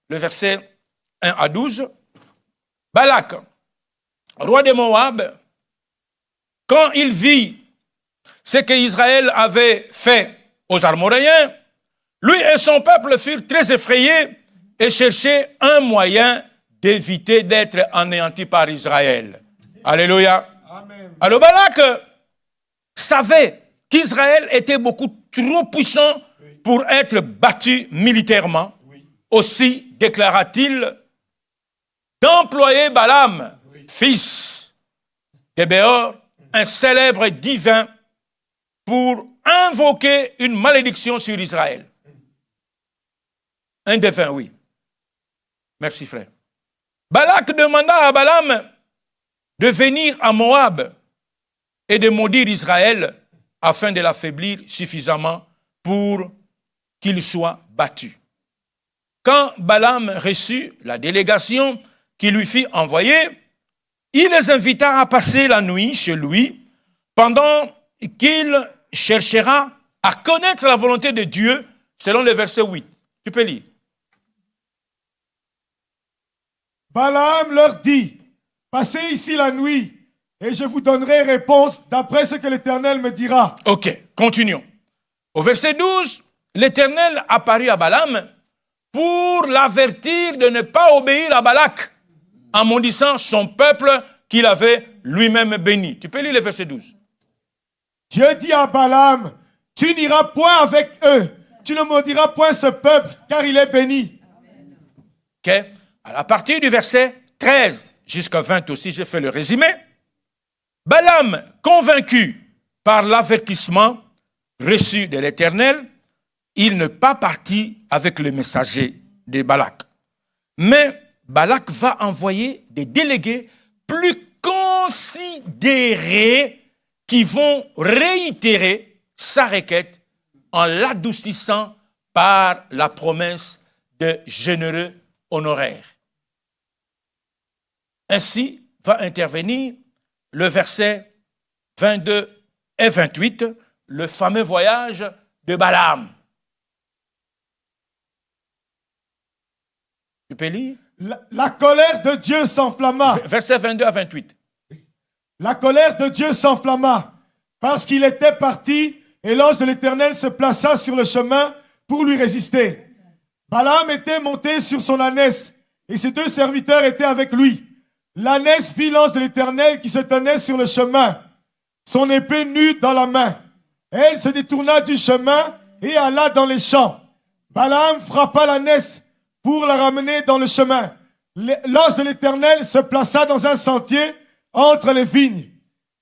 Le verset 1 à 12. Balak, roi de Moab, quand il vit ce qu'Israël avait fait aux Amoréens, lui et son peuple furent très effrayés et cherchaient un moyen d'éviter d'être anéantis par Israël. Alléluia. Amen. Alors Balak savait qu'Israël était beaucoup trop puissant pour être battu militairement. Aussi déclara-t-il d'employer Balaam, fils de Béor, un célèbre divin, pour invoquer une malédiction sur Israël. Un défunt, oui. Merci, frère. Balak demanda à Balaam de venir à Moab et de maudire Israël afin de l'affaiblir suffisamment pour qu'il soit battu. Quand Balaam reçut la délégation qui lui fit envoyer, il les invita à passer la nuit chez lui pendant qu'il cherchera à connaître la volonté de Dieu selon le verset 8. Tu peux lire. Balaam leur dit, passez ici la nuit et je vous donnerai réponse d'après ce que l'Éternel me dira. Ok, continuons. Au verset 12, l'Éternel apparut à Balaam pour l'avertir de ne pas obéir à Balak en maudissant son peuple qu'il avait lui-même béni. Tu peux lire le verset 12. Dieu dit à Balaam, tu n'iras point avec eux, tu ne maudiras point ce peuple, car il est béni. Ok. À partir du verset 13 jusqu'à 20 aussi, j'ai fait le résumé. Balaam, convaincu par l'avertissement reçu de l'Éternel, il n'est pas parti avec le messager de Balak. Mais Balak va envoyer des délégués plus considérés qui vont réitérer sa requête en l'adoucissant par la promesse de généreux honoraires. Ainsi va intervenir le verset 22 et 28, le fameux voyage de Balaam. Tu peux lire? La colère de Dieu s'enflamma. Verset 22 à 28. La colère de Dieu s'enflamma parce qu'il était parti et l'ange de l'Éternel se plaça sur le chemin pour lui résister. Balaam était monté sur son ânesse et ses deux serviteurs étaient avec lui. L'ânesse vit l'ange de l'Éternel qui se tenait sur le chemin, son épée nue dans la main. Elle se détourna du chemin et alla dans les champs. Balaam frappa l'ânesse pour la ramener dans le chemin. L'ange de l'Éternel se plaça dans un sentier entre les vignes.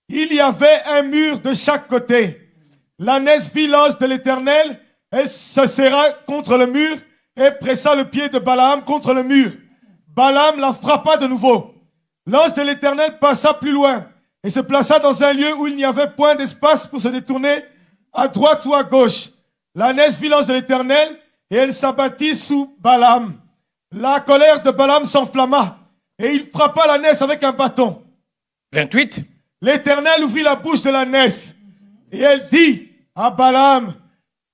Il y avait un mur de chaque côté. L'ânesse vit l'ange de l'Éternel, elle se serra contre le mur et pressa le pied de Balaam contre le mur. Balaam la frappa de nouveau. L'ange de l'Éternel passa plus loin et se plaça dans un lieu où il n'y avait point d'espace pour se détourner à droite ou à gauche. L'ânesse vit l'ange de l'Éternel et elle s'abattit sous Balaam. La colère de Balaam s'enflamma et il frappa l'ânesse avec un bâton. 28. L'Éternel ouvrit la bouche de l'ânesse et elle dit à Balaam,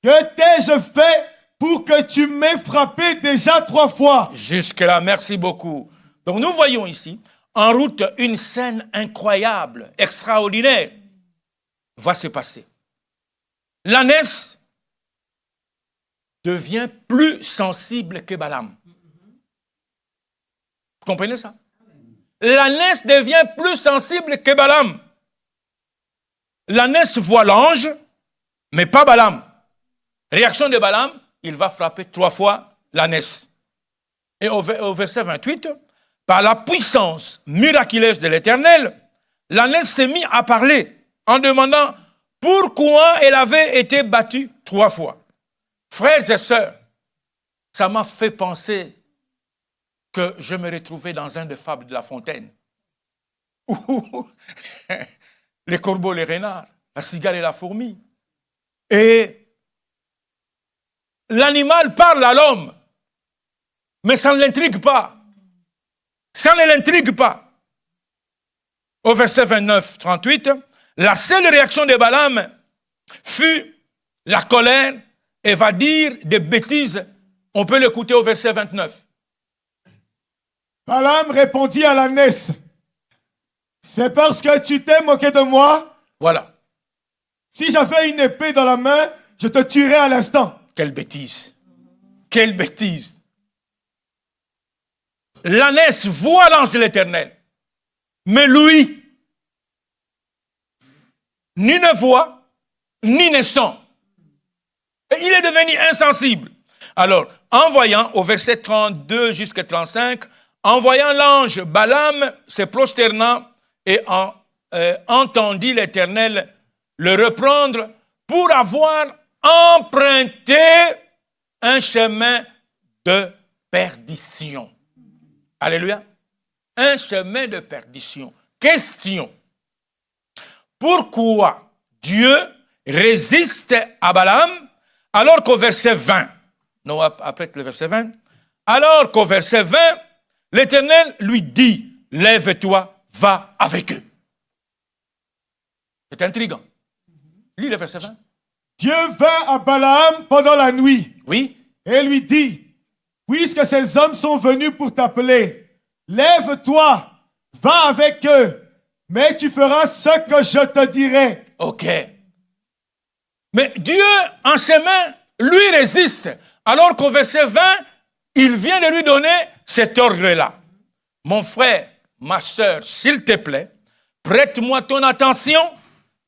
que t'ai-je fait pour que tu m'aies frappé déjà 3 fois? Jusque-là, merci beaucoup. Donc nous voyons ici, en route, une scène incroyable, extraordinaire va se passer. L'ânesse devient plus sensible que Balaam. Vous comprenez ça? L'ânesse devient plus sensible que Balaam. L'ânesse voit l'ange, mais pas Balaam. Réaction de Balaam, il va frapper 3 fois l'ânesse. Et au verset 28, par la puissance miraculeuse de l'Éternel, l'ânesse s'est mise à parler en demandant pourquoi elle avait été battue 3 fois. Frères et sœurs, ça m'a fait penser que je me retrouvais dans un des fables de La Fontaine. Où les corbeaux, les renards, la cigale et la fourmi. Et l'animal parle à l'homme, mais ça ne l'intrigue pas. Ça ne l'intrigue pas. Au verset 29-38, la seule réaction de Balaam fut la colère et va dire des bêtises. On peut l'écouter au verset 29. Balaam répondit à l'ânesse, c'est parce que tu t'es moqué de moi. Voilà. Si j'avais une épée dans la main, je te tuerais à l'instant. Quelle bêtise. Quelle bêtise. L'ânesse voit l'ange de l'Éternel. Mais lui, ni ne voit, ni ne sent. Et il est devenu insensible. Alors, en voyant, au verset 32 jusqu'à 35, en voyant l'ange, Balaam se prosternant et entendit l'Éternel le reprendre pour avoir emprunté un chemin de perdition. Alléluia. Un chemin de perdition. Question. Pourquoi Dieu résiste à Balaam alors qu'au verset 20, non, après le verset 20, alors qu'au verset 20, l'Éternel lui dit, lève-toi, va avec eux. C'est intriguant. Lis le verset 20. Dieu vint à Balaam pendant la nuit. Oui. Et lui dit, puisque ces hommes sont venus pour t'appeler, lève-toi, va avec eux, mais tu feras ce que je te dirai. Ok. Mais Dieu, en chemin, lui résiste, alors qu'au verset 20, il vient de lui donner cet ordre-là. Mon frère, ma soeur, s'il te plaît, prête-moi ton attention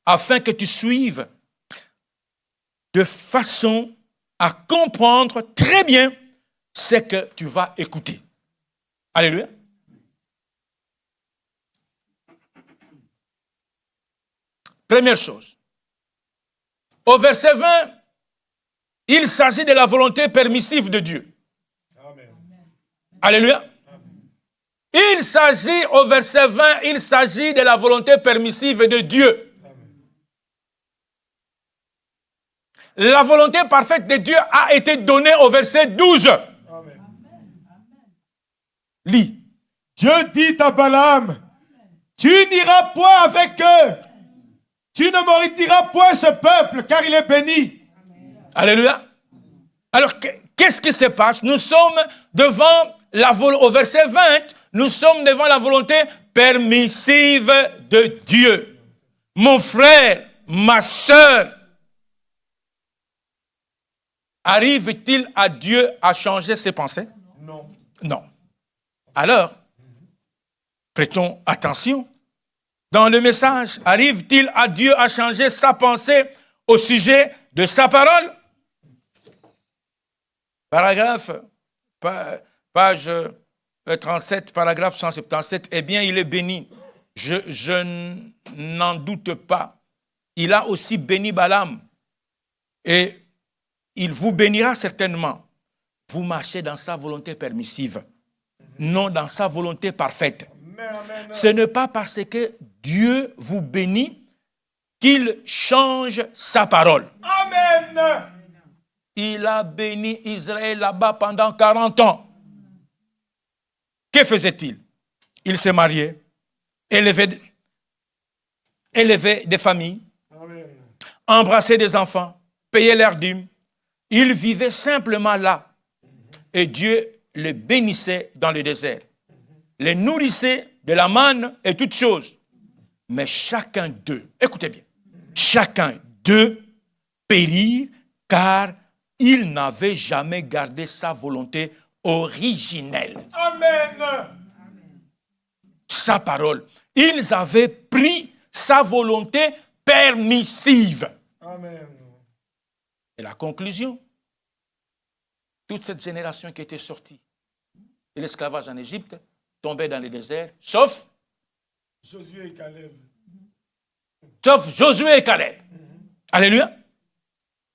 afin que tu suives de façon à comprendre très bien ce que tu vas écouter. Alléluia. Première chose. Au verset 20, il s'agit de la volonté permissive de Dieu. Amen. Alléluia. Il s'agit, au verset 20, il s'agit de la volonté permissive de Dieu. La volonté parfaite de Dieu a été donnée au verset 12. Amen. Lis. Dieu dit à Balaam, tu n'iras point avec eux. Tu ne maudiras point ce peuple, car il est béni. Alléluia. Alors, qu'est-ce qui se passe? Nous sommes devant au verset 20, nous sommes devant la volonté permissive de Dieu. Mon frère, ma soeur, arrive-t-il à Dieu à changer ses pensées? Non. Non. Alors, prêtons attention. Dans le message, arrive-t-il à Dieu à changer sa pensée au sujet de sa parole? Paragraphe, page 37, paragraphe 177. Eh bien, il est béni. Je n'en doute pas. Il a aussi béni Balaam. Et il vous bénira certainement. Vous marchez dans sa volonté permissive, non dans sa volonté parfaite. Ce n'est pas parce que Dieu vous bénit qu'il change sa parole. Amen. Il a béni Israël là-bas pendant 40 ans. Que faisait-il? Il s'est marié, élevé des familles, embrassé des enfants, payé leurs dîmes. Il vivait simplement là. Et Dieu le bénissait dans le désert. Les nourrissait de la manne et toutes choses. Mais chacun d'eux, écoutez bien, chacun d'eux périt car il n'avait jamais gardé sa volonté originelle. Amen. Sa parole. Ils avaient pris sa volonté permissive. Amen. Et la conclusion, toute cette génération qui était sortie de l'esclavage en Égypte tombait dans le désert, sauf Josué et Caleb. Sauf Josué et Caleb. Alléluia.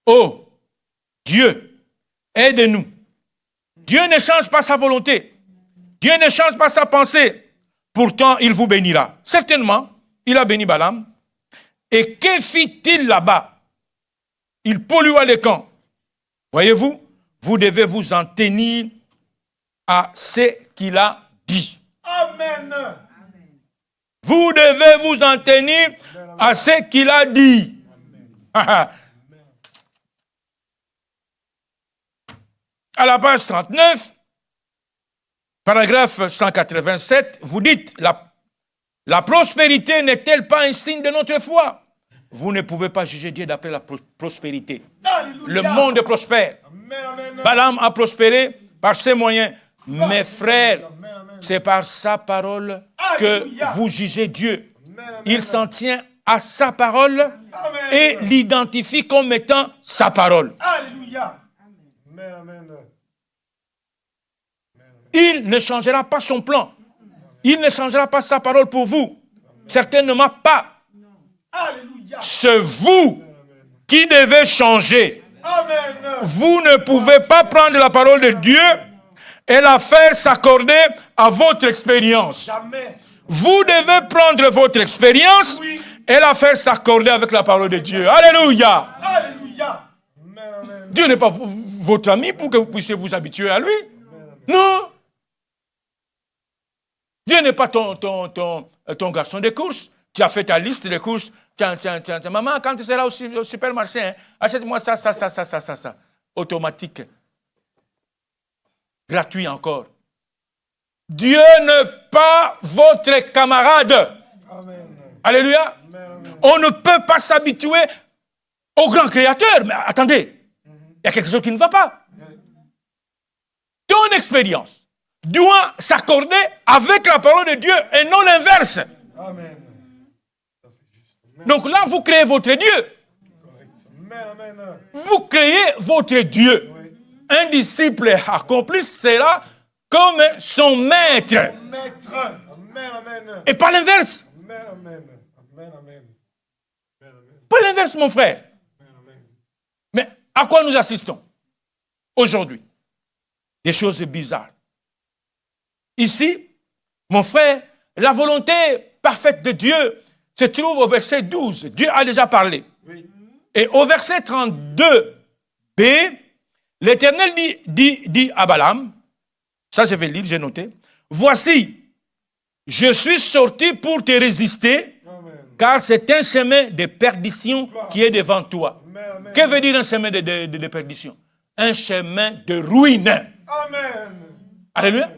Oh, Dieu, aide-nous. Dieu ne change pas sa volonté. Dieu ne change pas sa pensée. Pourtant, il vous bénira. Certainement, il a béni Balaam. Et que fit-il là-bas? Il pollua les camps. Voyez-vous, vous devez vous en tenir à ce qu'il a dit. Amen. Vous devez vous en tenir à ce qu'il a dit. À la page 39, paragraphe 187, vous dites, la prospérité n'est-elle pas un signe de notre foi? Vous ne pouvez pas juger Dieu d'après la prospérité. Alléluia. Le monde prospère. Amen, amen. Balaam a prospéré par ses moyens. Mes frères, c'est par sa parole que Alléluia. vous jugez Dieu. Amen. Il s'en tient à sa parole Amen. et l'identifie comme étant sa parole. Alléluia. Amen, amen. Il ne changera pas son plan. Il ne changera pas sa parole pour vous. Certainement pas. Alléluia. C'est vous qui devez changer. Amen. Vous ne pouvez pas prendre la parole de Dieu et la faire s'accorder à votre expérience. Jamais. Vous devez prendre votre expérience et la faire s'accorder avec la parole de Dieu. Alléluia. Alléluia. Amen, amen. Dieu n'est pas votre ami pour que vous puissiez vous habituer à lui. Non. Dieu n'est pas ton garçon de course. Tu as fait ta liste de courses. Tiens. Maman, quand tu seras au supermarché, hein, achète-moi ça. Automatique. Gratuit encore. Dieu n'est pas votre camarade. Amen. Alléluia. Amen. On ne peut pas s'habituer au grand créateur. Mais attendez, il y a quelque chose qui ne va pas. Ton expérience doit s'accorder avec la parole de Dieu et non l'inverse. Amen. Donc là, vous créez votre Dieu. Amen, amen. Vous créez votre Dieu. Un disciple accompli sera comme son maître. Maître. Amen, amen. Et pas l'inverse. Amen, amen. Amen, amen. Pas l'inverse, mon frère. Mais à quoi nous assistons aujourd'hui? Des choses bizarres. Ici, mon frère, la volonté parfaite de Dieu se trouve au verset 12. Dieu a déjà parlé. Oui. Et au verset 32b, l'Éternel dit à Balaam, ça je vais lire, j'ai noté, voici, je suis sorti pour te résister, Amen. car c'est un chemin de perdition qui est devant toi. Amen, amen. Que veut dire un chemin de perdition? Un chemin de ruine. Amen. Alléluia.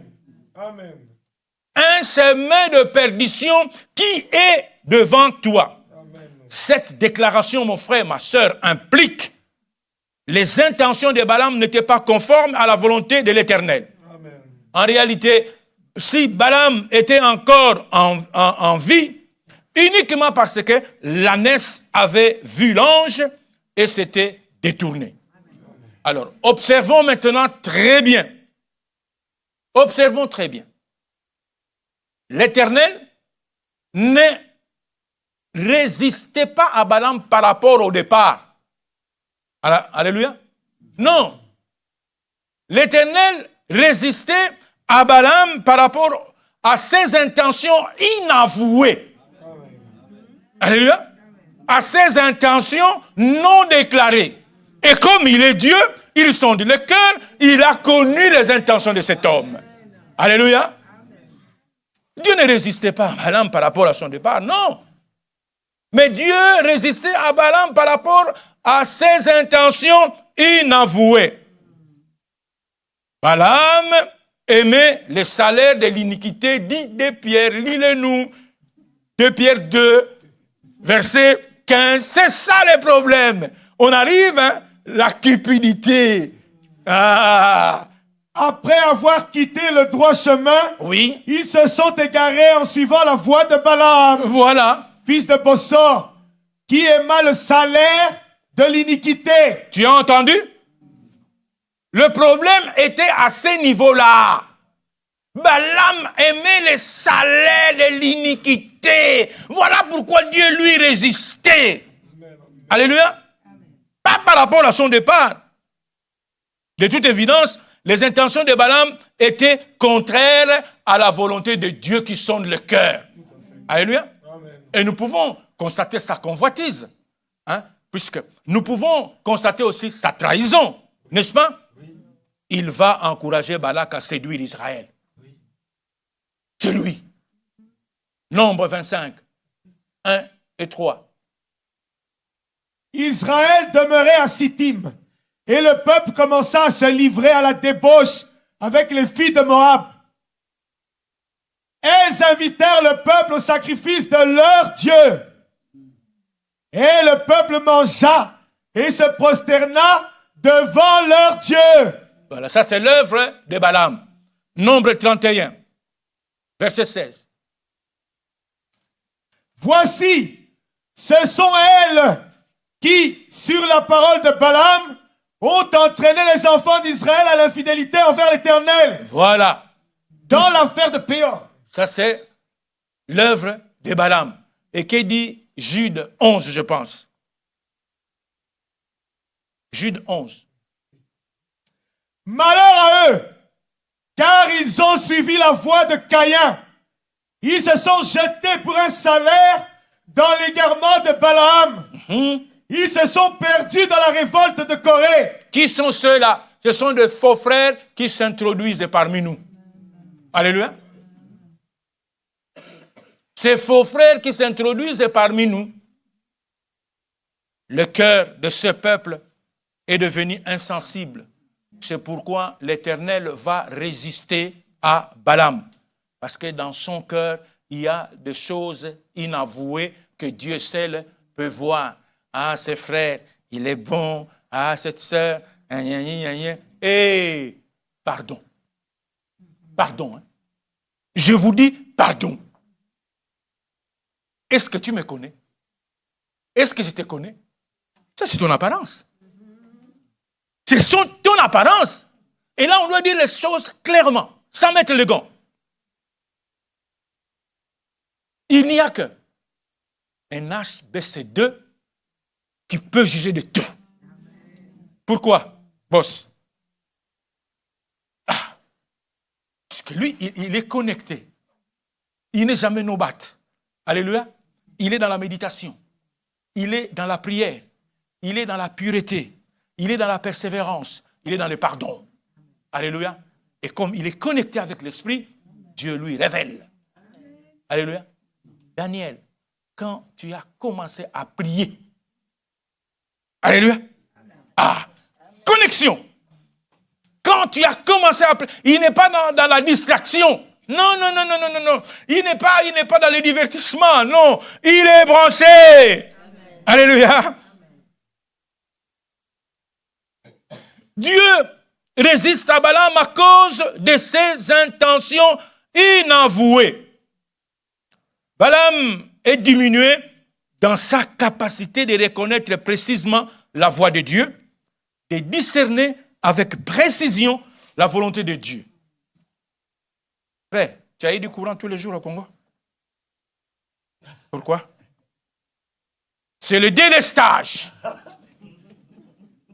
Amen. Un chemin de perdition qui est devant toi. Amen. Cette déclaration, mon frère, ma soeur, implique les intentions de Balaam n'étaient pas conformes à la volonté de l'Éternel. Amen. En réalité, si Balaam était encore en vie, uniquement parce que l'ânesse avait vu l'ange et s'était détournée. Alors, observons maintenant très bien. Observons très bien. L'Éternel ne résistait pas à Balaam par rapport au départ. Alléluia. Non. L'Éternel résistait à Balaam par rapport à ses intentions inavouées. Alléluia. À ses intentions non déclarées. Et comme il est Dieu, il sonde le cœur, il a connu les intentions de cet homme. Alléluia. Dieu ne résistait pas à Balaam par rapport à son départ, non. Mais Dieu résistait à Balaam par rapport à ses intentions inavouées. Balaam aimait le salaire de l'iniquité, dit de Pierre, lis-le-nous, de Pierre 2, verset 15. C'est ça le problème. On arrive, hein, la cupidité. Ah. Après avoir quitté le droit chemin, Oui, ils se sont égarés en suivant la voie de Balaam, voilà. fils de Bossor, qui aima le salaire de l'iniquité. Tu as entendu? Le problème était à ce niveau-là. Balaam aimait le salaire de l'iniquité. Voilà pourquoi Dieu lui résistait. Alléluia. Pas par rapport à son départ. De toute évidence, les intentions de Balaam étaient contraires à la volonté de Dieu qui sonde le cœur. Alléluia. Amen. Et nous pouvons constater sa convoitise. Hein, puisque nous pouvons constater aussi sa trahison, n'est-ce pas? Il va encourager Balak à séduire Israël. C'est lui. Nombre 25, 1 et 3. Israël demeurait à Sittim, et le peuple commença à se livrer à la débauche avec les filles de Moab. Elles invitèrent le peuple au sacrifice de leur Dieu. Et le peuple mangea et se prosterna devant leur Dieu. Voilà, ça c'est l'œuvre de Balaam. Nombre 31, verset 16. Voici, ce sont elles qui, sur la parole de Balaam, ont entraîné les enfants d'Israël à l'infidélité envers l'Éternel. Voilà. Dans l'affaire de Péor. Ça c'est l'œuvre de Balaam. Et qui dit Jude 11, je pense. Jude 11. Malheur à eux, car ils ont suivi la voie de Caïn. Ils se sont jetés pour un salaire dans l'égarement de Balaam. Ils se sont perdus dans la révolte de Corée. Qui sont ceux-là? Ce sont des faux frères qui s'introduisent parmi nous. Alléluia. Ces faux frères qui s'introduisent parmi nous, le cœur de ce peuple est devenu insensible. C'est pourquoi l'Éternel va résister à Balaam. Parce que dans son cœur, il y a des choses inavouées que Dieu seul peut voir. Ah, ce frère, il est bon. Ah, cette sœur, et pardon. Pardon. Hein. Je vous dis pardon. Est-ce que tu me connais? Est-ce que je te connais? Ça, c'est ton apparence. C'est ton apparence. Et là, on doit dire les choses clairement, sans mettre le gant. Il n'y a qu'un HBC2 qui peut juger de tout. Pourquoi, boss? Ah, parce que lui, il est connecté. Il n'est jamais nobat. Alléluia. Il est dans la méditation. Il est dans la prière. Il est dans la pureté. Il est dans la persévérance. Il est dans le pardon. Alléluia. Et comme il est connecté avec l'Esprit, Dieu lui révèle. Alléluia. Daniel, quand tu as commencé à prier, alléluia. Ah, connexion. Quand tu as commencé à prier, il n'est pas dans la distraction. Non. Il n'est pas dans le divertissement. Non, il est branché. Amen. Alléluia. Dieu résiste à Balaam à cause de ses intentions inavouées. Balaam est diminué dans sa capacité de reconnaître précisément la voix de Dieu, de discerner avec précision la volonté de Dieu. Frère, tu as eu du courant tous les jours au Congo? Pourquoi? C'est le délestage.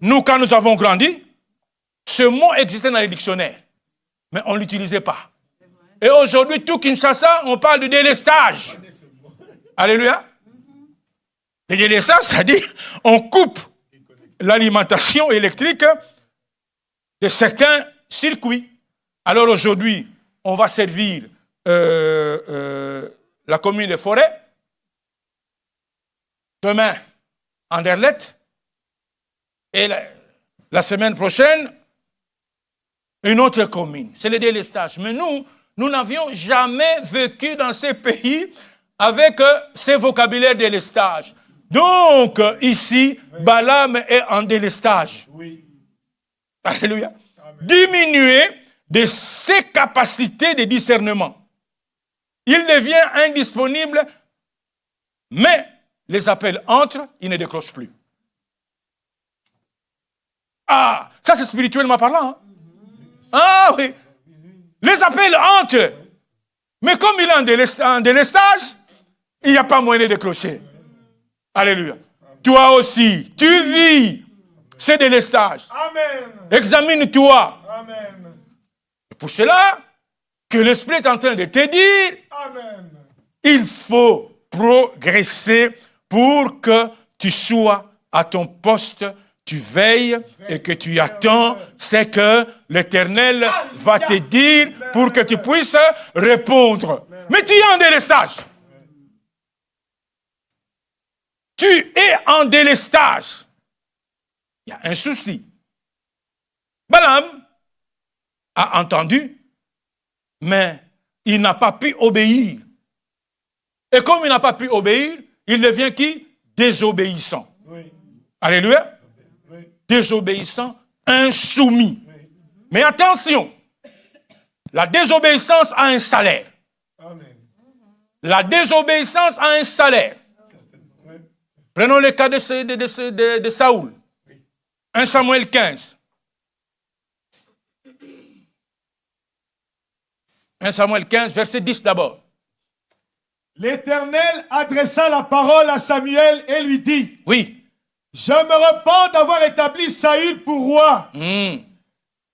Nous, quand nous avons grandi, ce mot existait dans les dictionnaires, mais on ne l'utilisait pas. Et aujourd'hui, tout Kinshasa, on parle de délestage. Alléluia. Le délestage, c'est-à-dire, on coupe l'alimentation électrique de certains circuits. Alors aujourd'hui, on va servir la commune de Forêt. Demain, Anderlecht. Et la semaine prochaine, une autre commune. C'est le délestage. Mais nous n'avions jamais vécu dans ces pays avec ces vocabulaires délestage. Donc, ici, Balaam est en délestage. Oui. Alléluia. Amen. Diminué de ses capacités de discernement. Il devient indisponible, mais les appels entrent, il ne décroche plus. Ah, ça c'est spirituellement parlant. Hein? Ah oui. Les appels entrent. Mais comme il est en délestage, il n'y a pas moyen de décrocher. Alléluia. Toi aussi, tu vis ces délestages. Amen. Examine-toi. Amen. Et pour cela, que l'Esprit est en train de te dire, amen, il faut progresser pour que tu sois à ton poste, tu veilles et que tu attends, c'est que l'Éternel va te dire pour que tu puisses répondre. Mais tu es en délestage. Tu es en délestage. Il y a un souci. Balaam a entendu, mais il n'a pas pu obéir. Et comme il n'a pas pu obéir, il devient qui? Désobéissant. Oui. Alléluia. Oui. Désobéissant, insoumis. Oui. Mais attention, la désobéissance a un salaire. Amen. La désobéissance a un salaire. Oui. Prenons le cas de Saoul. Oui. 1 Samuel 15. 1 Samuel 15, verset 10 d'abord. L'Éternel adressa la parole à Samuel et lui dit, oui, je me repens d'avoir établi Saül pour roi,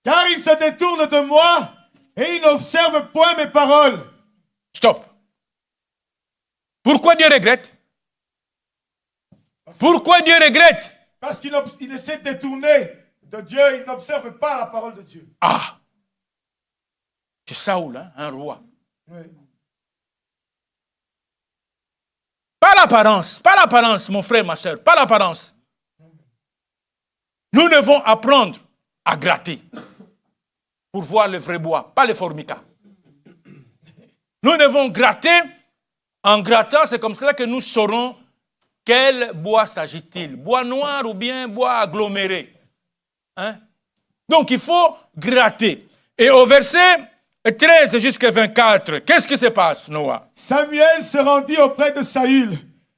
car il se détourne de moi et il n'observe point mes paroles. Stop. Pourquoi Dieu regrette? Pourquoi Dieu regrette? Parce qu'il essaie de détourner de Dieu, il n'observe pas la parole de Dieu. Ah, c'est Saoul, hein, un roi. Oui. Pas l'apparence, mon frère, ma soeur, pas l'apparence. Nous devons apprendre à gratter pour voir le vrai bois, pas le formica. Nous devons gratter. En grattant, c'est comme cela que nous saurons quel bois s'agit-il. Bois noir ou bien bois aggloméré. Hein? Donc, il faut gratter. Et au verset 13 jusqu'à 24, qu'est-ce qui se passe, Noah? Samuel se rendit auprès de Saül,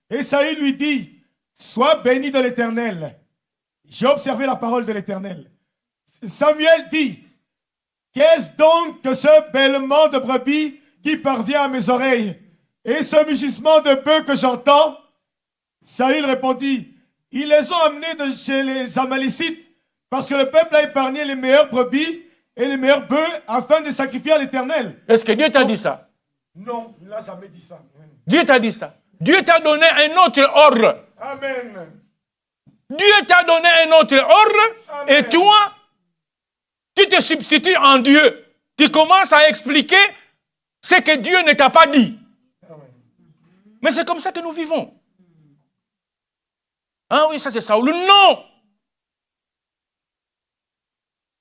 et Saül lui dit, sois béni de l'Éternel. J'ai observé la parole de l'Éternel. Samuel dit, qu'est-ce donc que ce bêlement de brebis qui parvient à mes oreilles, et ce mugissement de bœufs que j'entends? Saül répondit, ils les ont amenés de chez les Amalécites, parce que le peuple a épargné les meilleures brebis et les meilleurs bœufs afin de sacrifier à l'Éternel. Est-ce que Dieu t'a dit ça? Non, il n'a jamais dit ça. Dieu t'a dit ça. Dieu t'a donné un autre ordre. Amen. Dieu t'a donné un autre ordre. Amen. Et toi, tu te substitues en Dieu. Tu commences à expliquer ce que Dieu ne t'a pas dit. Amen. Mais c'est comme ça que nous vivons. Ah oui, ça c'est Saoul. Non!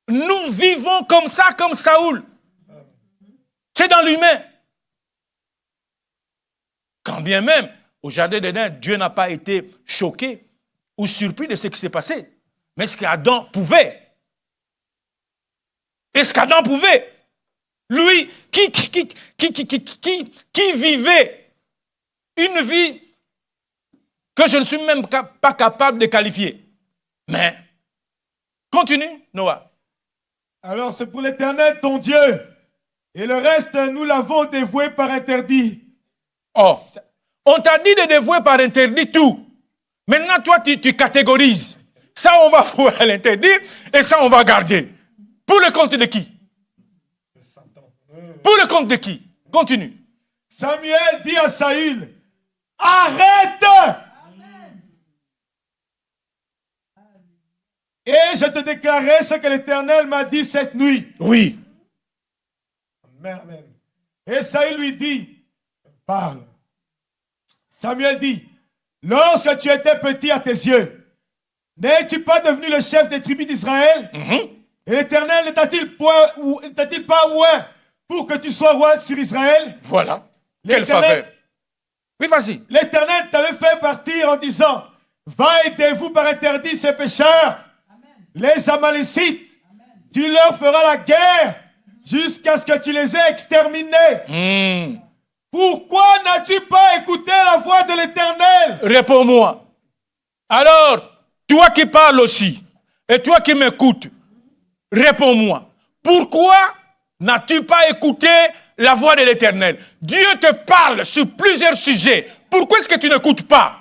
Nous vivons comme ça, comme Saoul. C'est dans l'humain. Quand bien même, au jardin d'Éden, Dieu n'a pas été choqué ou surpris de ce qui s'est passé. Mais ce qu'Adam pouvait. Et ce qu'Adam pouvait. Lui, qui vivait une vie que je ne suis même pas capable de qualifier. Mais, continue, Noah. Alors c'est pour l'Éternel ton Dieu. Et le reste, nous l'avons dévoué par interdit. Oh, on t'a dit de dévouer par interdit tout. Maintenant, toi, tu catégorises. Ça, on va vouer à l'interdit et ça, on va garder. Pour le compte de qui? Pour le compte de qui? Continue. Samuel dit à Saül, arrête! Et je te déclarerai ce que l'Éternel m'a dit cette nuit. Oui. Amen. Et Saül lui dit, parle. Samuel dit, lorsque tu étais petit à tes yeux, n'es-tu pas devenu le chef des tribus d'Israël? Et l'Éternel ne t'a-t-il pas oint pour que tu sois roi sur Israël? Voilà. Quelle faveur. Oui, vas-y. L'Éternel t'avait fait partir en disant, va et dévoue par interdit ces pécheurs. Les Amalécites, tu leur feras la guerre jusqu'à ce que tu les aies exterminés. Pourquoi n'as-tu pas écouté la voix de l'Éternel? Réponds-moi. Alors, toi qui parles aussi, et toi qui m'écoutes, réponds-moi. Pourquoi n'as-tu pas écouté la voix de l'Éternel? Dieu te parle sur plusieurs sujets. Pourquoi est-ce que tu n'écoutes pas?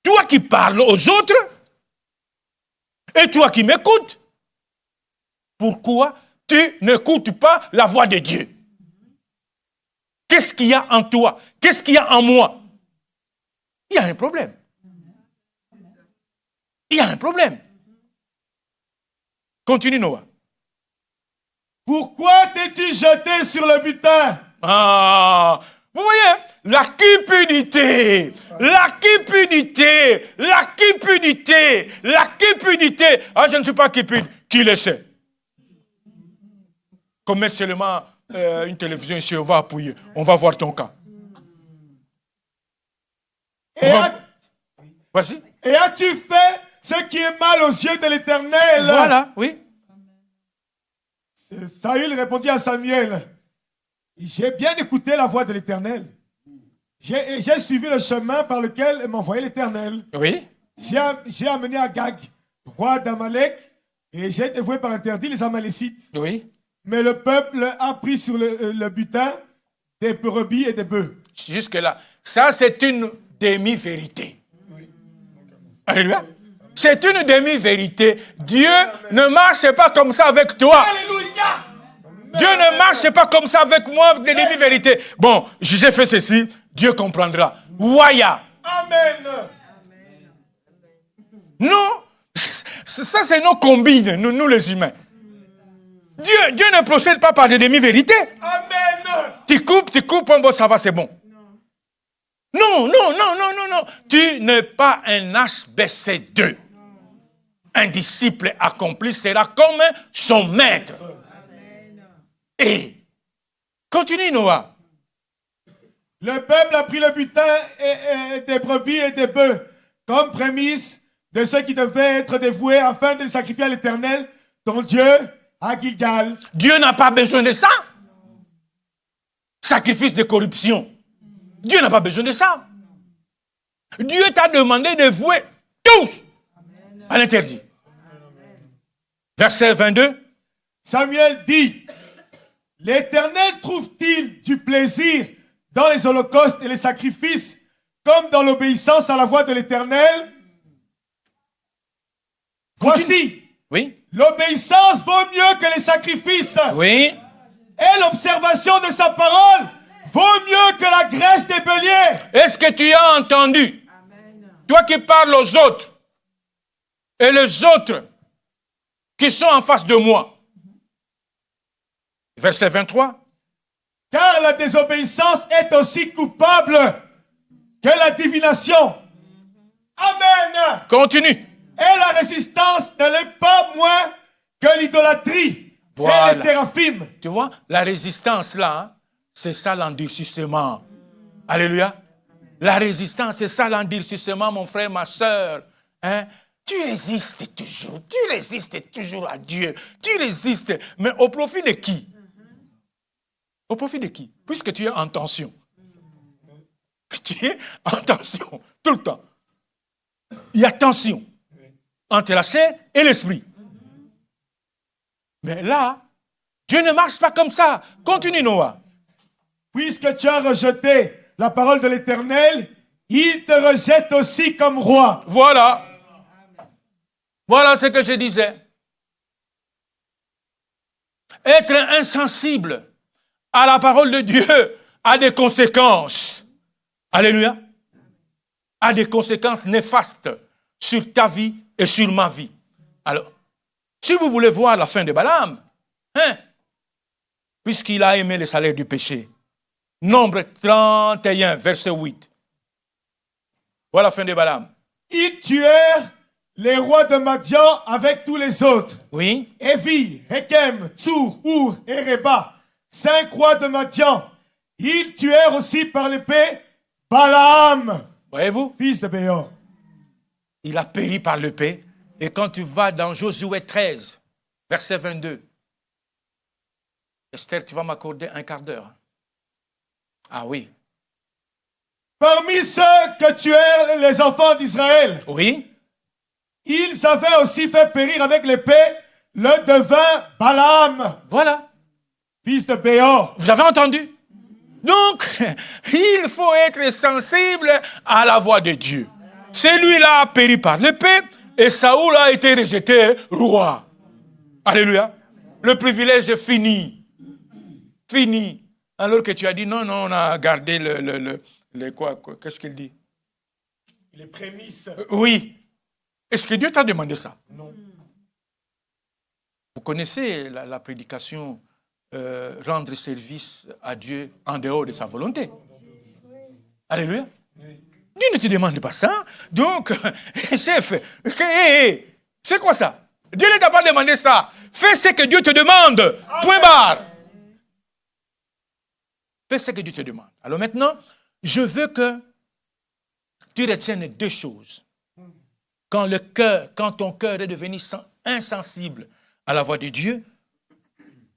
Toi qui parles aux autres, et toi qui m'écoutes, pourquoi tu n'écoutes pas la voix de Dieu? Qu'est-ce qu'il y a en toi? Qu'est-ce qu'il y a en moi? Il y a un problème. Il y a un problème. Continue, Noah. Pourquoi t'es-tu jeté sur le butin? Ah, vous voyez, la cupidité, la cupidité, la cupidité, la cupidité. Ah, je ne suis pas cupide. Qui le sait? Comme mettre seulement une télévision ici, on va appuyer. On va voir ton cas. Vas-y. Et as-tu fait ce qui est mal aux yeux de l'Éternel? Voilà, oui. Saül répondit à Samuel, j'ai bien écouté la voix de l'Éternel. J'ai suivi le chemin par lequel m'envoyait l'Éternel. Oui. J'ai amené Agag, roi d'Amalek, et j'ai dévoué par interdit les Amalécites. Oui. Mais le peuple a pris sur le butin des brebis et des bœufs. Jusque-là. Ça, c'est une demi-vérité. Alléluia. C'est une demi-vérité. Dieu ne marche pas comme ça avec toi. Alléluia. Dieu ne marche pas comme ça avec moi, avec des demi-vérités. Bon, j'ai fait ceci, Dieu comprendra. Waya. Amen. Non, ça c'est nos combines, nous les humains. Dieu ne procède pas par des demi-vérités. Amen. Tu coupes, bon, ça va, c'est bon. Non. Tu n'es pas un HBC2. Un disciple accompli sera comme son maître. Et continue, Noah. Le peuple a pris le butin et des brebis et des bœufs comme prémisse de ceux qui devaient être dévoués afin de les sacrifier à l'Éternel, ton Dieu, à Gilgal. Dieu n'a pas besoin de ça. Sacrifice de corruption. Dieu n'a pas besoin de ça. Dieu t'a demandé de vouer tous à l'interdit. Verset 22. Samuel dit, l'Éternel trouve-t-il du plaisir dans les holocaustes et les sacrifices comme dans l'obéissance à la voix de l'Éternel? Voici, Oui. l'obéissance vaut mieux que les sacrifices. Oui. Et l'observation de sa parole vaut mieux que la graisse des béliers. Est-ce que tu as entendu? Toi qui parles aux autres et les autres qui sont en face de moi. Verset 23. Car la désobéissance est aussi coupable que la divination. Amen. Continue. Et la résistance ne l'est pas moins que l'idolâtrie Voilà. et les téraphim. Tu vois, la résistance là, hein, c'est ça l'endurcissement. Alléluia. La résistance, c'est ça l'endurcissement, mon frère, ma soeur. Hein? Tu résistes toujours à Dieu. Tu résistes, mais au profit de qui? Au profit de qui? Puisque tu es en tension. Tu es en tension, tout le temps. Il y a tension entre la chair et l'esprit. Mais là, Dieu ne marche pas comme ça. Continue, Noah. Puisque tu as rejeté la parole de l'Éternel, il te rejette aussi comme roi. Voilà. Voilà ce que je disais. Être insensible à la parole de Dieu a des conséquences. Alléluia. A des conséquences néfastes sur ta vie et sur ma vie. Alors, si vous voulez voir la fin de Balaam, puisqu'il a aimé le salaire du péché, Nombre 31, verset 8. Voilà la fin de Balaam. Ils tuèrent les rois de Madian avec tous les autres. Oui. Évi, Rekem, Tsour, Our et Reba, 5 rois de Madian. Ils tuèrent aussi par l'épée Balaam, Voyez-vous? fils de Béor. Il a péri par l'épée. Et quand tu vas dans Josué 13, verset 22, Esther, tu vas m'accorder un quart d'heure. Ah oui. Parmi ceux que tuèrent les enfants d'Israël, Oui. ils avaient aussi fait périr avec l'épée le devin Balaam, Voilà. fils de Béor. Vous avez entendu? Donc, il faut être sensible à la voix de Dieu. Celui-là a péri par l'épée et Saoul a été rejeté roi. Alléluia. Le privilège est fini. Fini. Alors que tu as dit, non, on a gardé quoi, qu'est-ce qu'il dit? Les prémices. Oui. Est-ce que Dieu t'a demandé ça? Non. Vous connaissez la prédication, rendre service à Dieu en dehors de sa volonté. Alléluia. Oui. Dieu ne te demande pas ça. Donc, chef, c'est quoi ça? Dieu ne t'a pas demandé ça. Fais ce que Dieu te demande. Point barre. Fais ce que Dieu te demande. Alors maintenant, je veux que tu retiennes deux choses. Quand ton cœur est devenu insensible à la voix de Dieu,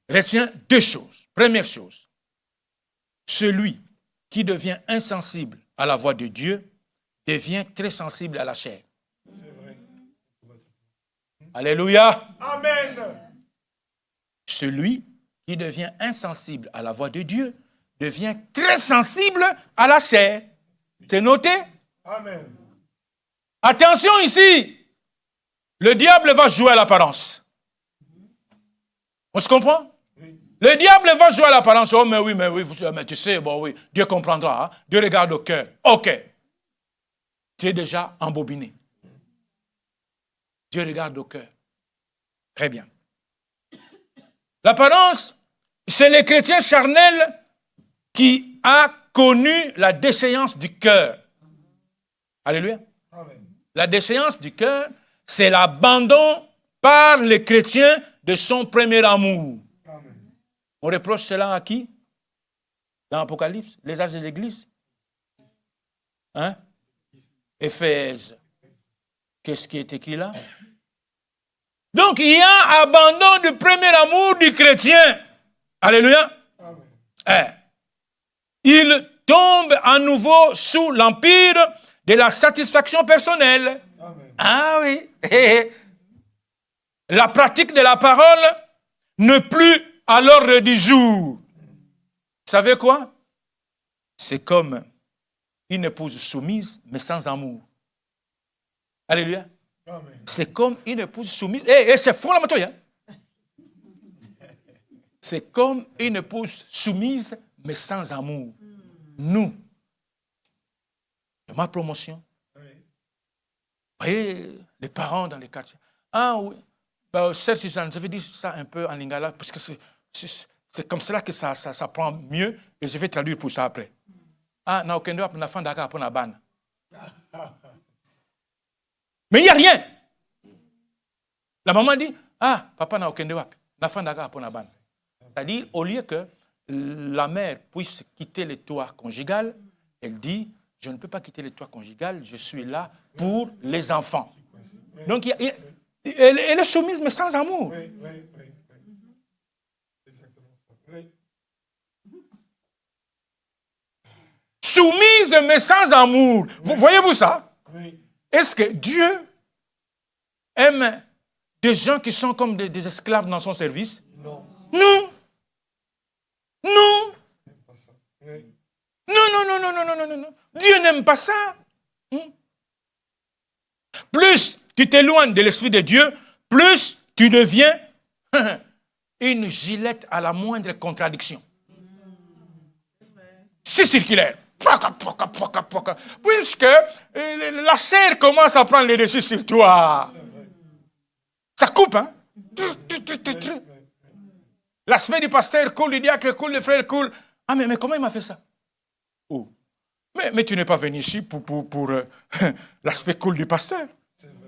retiens deux choses. Première chose, celui qui devient insensible à la voix de Dieu devient très sensible à la chair. Alléluia. Amen. Celui qui devient insensible à la voix de Dieu devient très sensible à la chair. C'est noté? Amen. Attention ici. Le diable va jouer à l'apparence. On se comprend? Oui. Le diable va jouer à l'apparence. Oh, mais oui, mais tu sais, bon oui, Dieu comprendra. Hein? Dieu regarde au cœur. OK. Tu es déjà embobiné. Dieu regarde au cœur. Très bien. L'apparence, c'est les chrétiens charnels qui a connu la déchéance du cœur. Alléluia. Amen. La déchéance du cœur, c'est l'abandon par les chrétiens de son premier amour. Amen. On reproche cela à qui? Dans l'Apocalypse, les âges de l'Église. Hein? Éphèse. Qu'est-ce qui est écrit là? Donc, il y a abandon du premier amour du chrétien. Alléluia. Amen. Il tombe à nouveau sous l'empire de la satisfaction personnelle. Amen. Ah oui. La pratique de la parole n'est plus à l'ordre du jour. Vous savez quoi? C'est comme une épouse soumise, mais sans amour. Alléluia. Amen. C'est comme une épouse soumise. Et c'est fondamental. Hein? C'est comme une épouse soumise, mais sans amour. Nous, de ma promotion, Oui. vous voyez, les parents dans les quartiers. Ah oui, ben, Sœur Suzanne, je vais dire ça un peu en lingala, parce que c'est comme cela que ça prend mieux, et je vais traduire pour ça après. Ah, na okendo ap na fanda ka na ban. Mais il n'y a rien. La maman dit, ah, papa na okendo ap na fanda ka na ban. C'est-à-dire, au lieu que la mère puisse quitter le toit conjugal, elle dit, je ne peux pas quitter le toit conjugal, je suis là pour les enfants. Donc, elle est soumise, mais sans amour. Oui. Exactement ça. Oui. Soumise, mais sans amour. Vous voyez-vous ça? Oui. Est-ce que Dieu aime des gens qui sont comme des esclaves dans son service? Non. Non. Non. Pas ça. Oui. Non. Dieu n'aime pas ça. Plus tu t'éloignes de l'Esprit de Dieu, plus tu deviens une gilette à la moindre contradiction. C'est circulaire. Puisque la serre commence à prendre les dessus sur toi. Ça coupe, hein? L'aspect du pasteur coule, du diacre coule, le frère coule. Ah, mais comment il m'a fait ça? Oh. Mais tu n'es pas venu ici pour l'aspect cool du pasteur,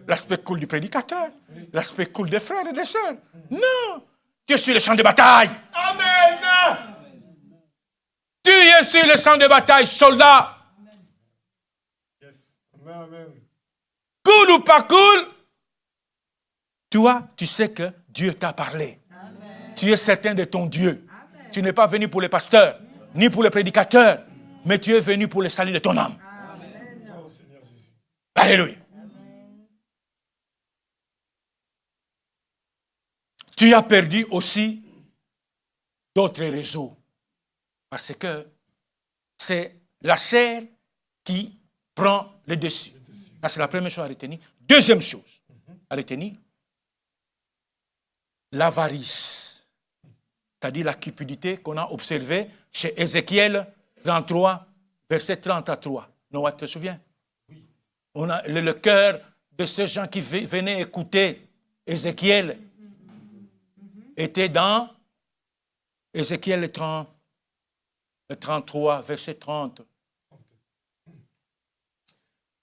l'aspect cool du prédicateur, l'aspect cool des frères et des sœurs. Non! Tu es sur le champ de bataille. Amen. Tu es sur le champ de bataille, soldat. Yes. Amen. Cool ou pas cool, toi, tu sais que Dieu t'a parlé. Amen. Tu es certain de ton Dieu. Amen. Tu n'es pas venu pour les pasteurs, ni pour les prédicateurs, mais tu es venu pour le salut de ton âme. Amen. Oh, Seigneur Jésus. Alléluia. Amen. Tu as perdu aussi d'autres réseaux. Parce que c'est la chair qui prend le dessus. Ça, c'est la première chose à retenir. Deuxième chose à retenir, l'avarice. c'est-à-dire la cupidité qu'on a observée chez Ézéchiel 33, verset 33. Noah, tu te souviens? Oui. On a le cœur de ces gens qui venaient écouter Ézéchiel était dans Ézéchiel 33, verset 30.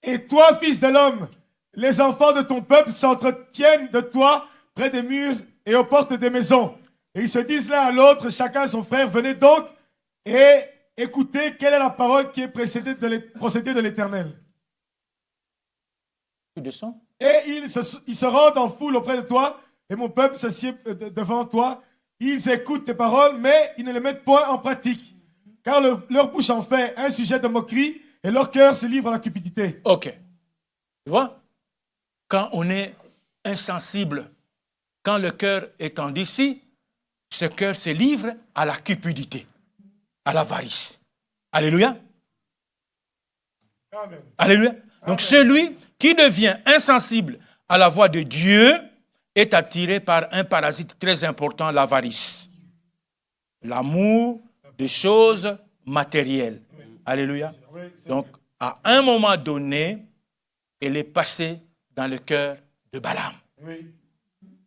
Et toi, fils de l'homme, les enfants de ton peuple s'entretiennent de toi près des murs et aux portes des maisons. Et ils se disent l'un à l'autre, chacun à son frère, venez donc et écoutez quelle est la parole qui est procédée de l'Éternel. Tu descends? Et ils se rendent en foule auprès de toi, et mon peuple s'assied devant toi. Ils écoutent tes paroles, mais ils ne les mettent point en pratique. Car leur bouche en fait un sujet de moquerie, et leur cœur se livre à la cupidité. Ok. Tu vois? Quand on est insensible, quand le cœur est endurci, ce cœur se livre à la cupidité, à l'avarice. Alléluia. Amen. Alléluia. Donc celui qui devient insensible à la voix de Dieu est attiré par un parasite très important, l'avarice. L'amour des choses matérielles. Alléluia. Donc, à un moment donné, elle est passée dans le cœur de Balaam.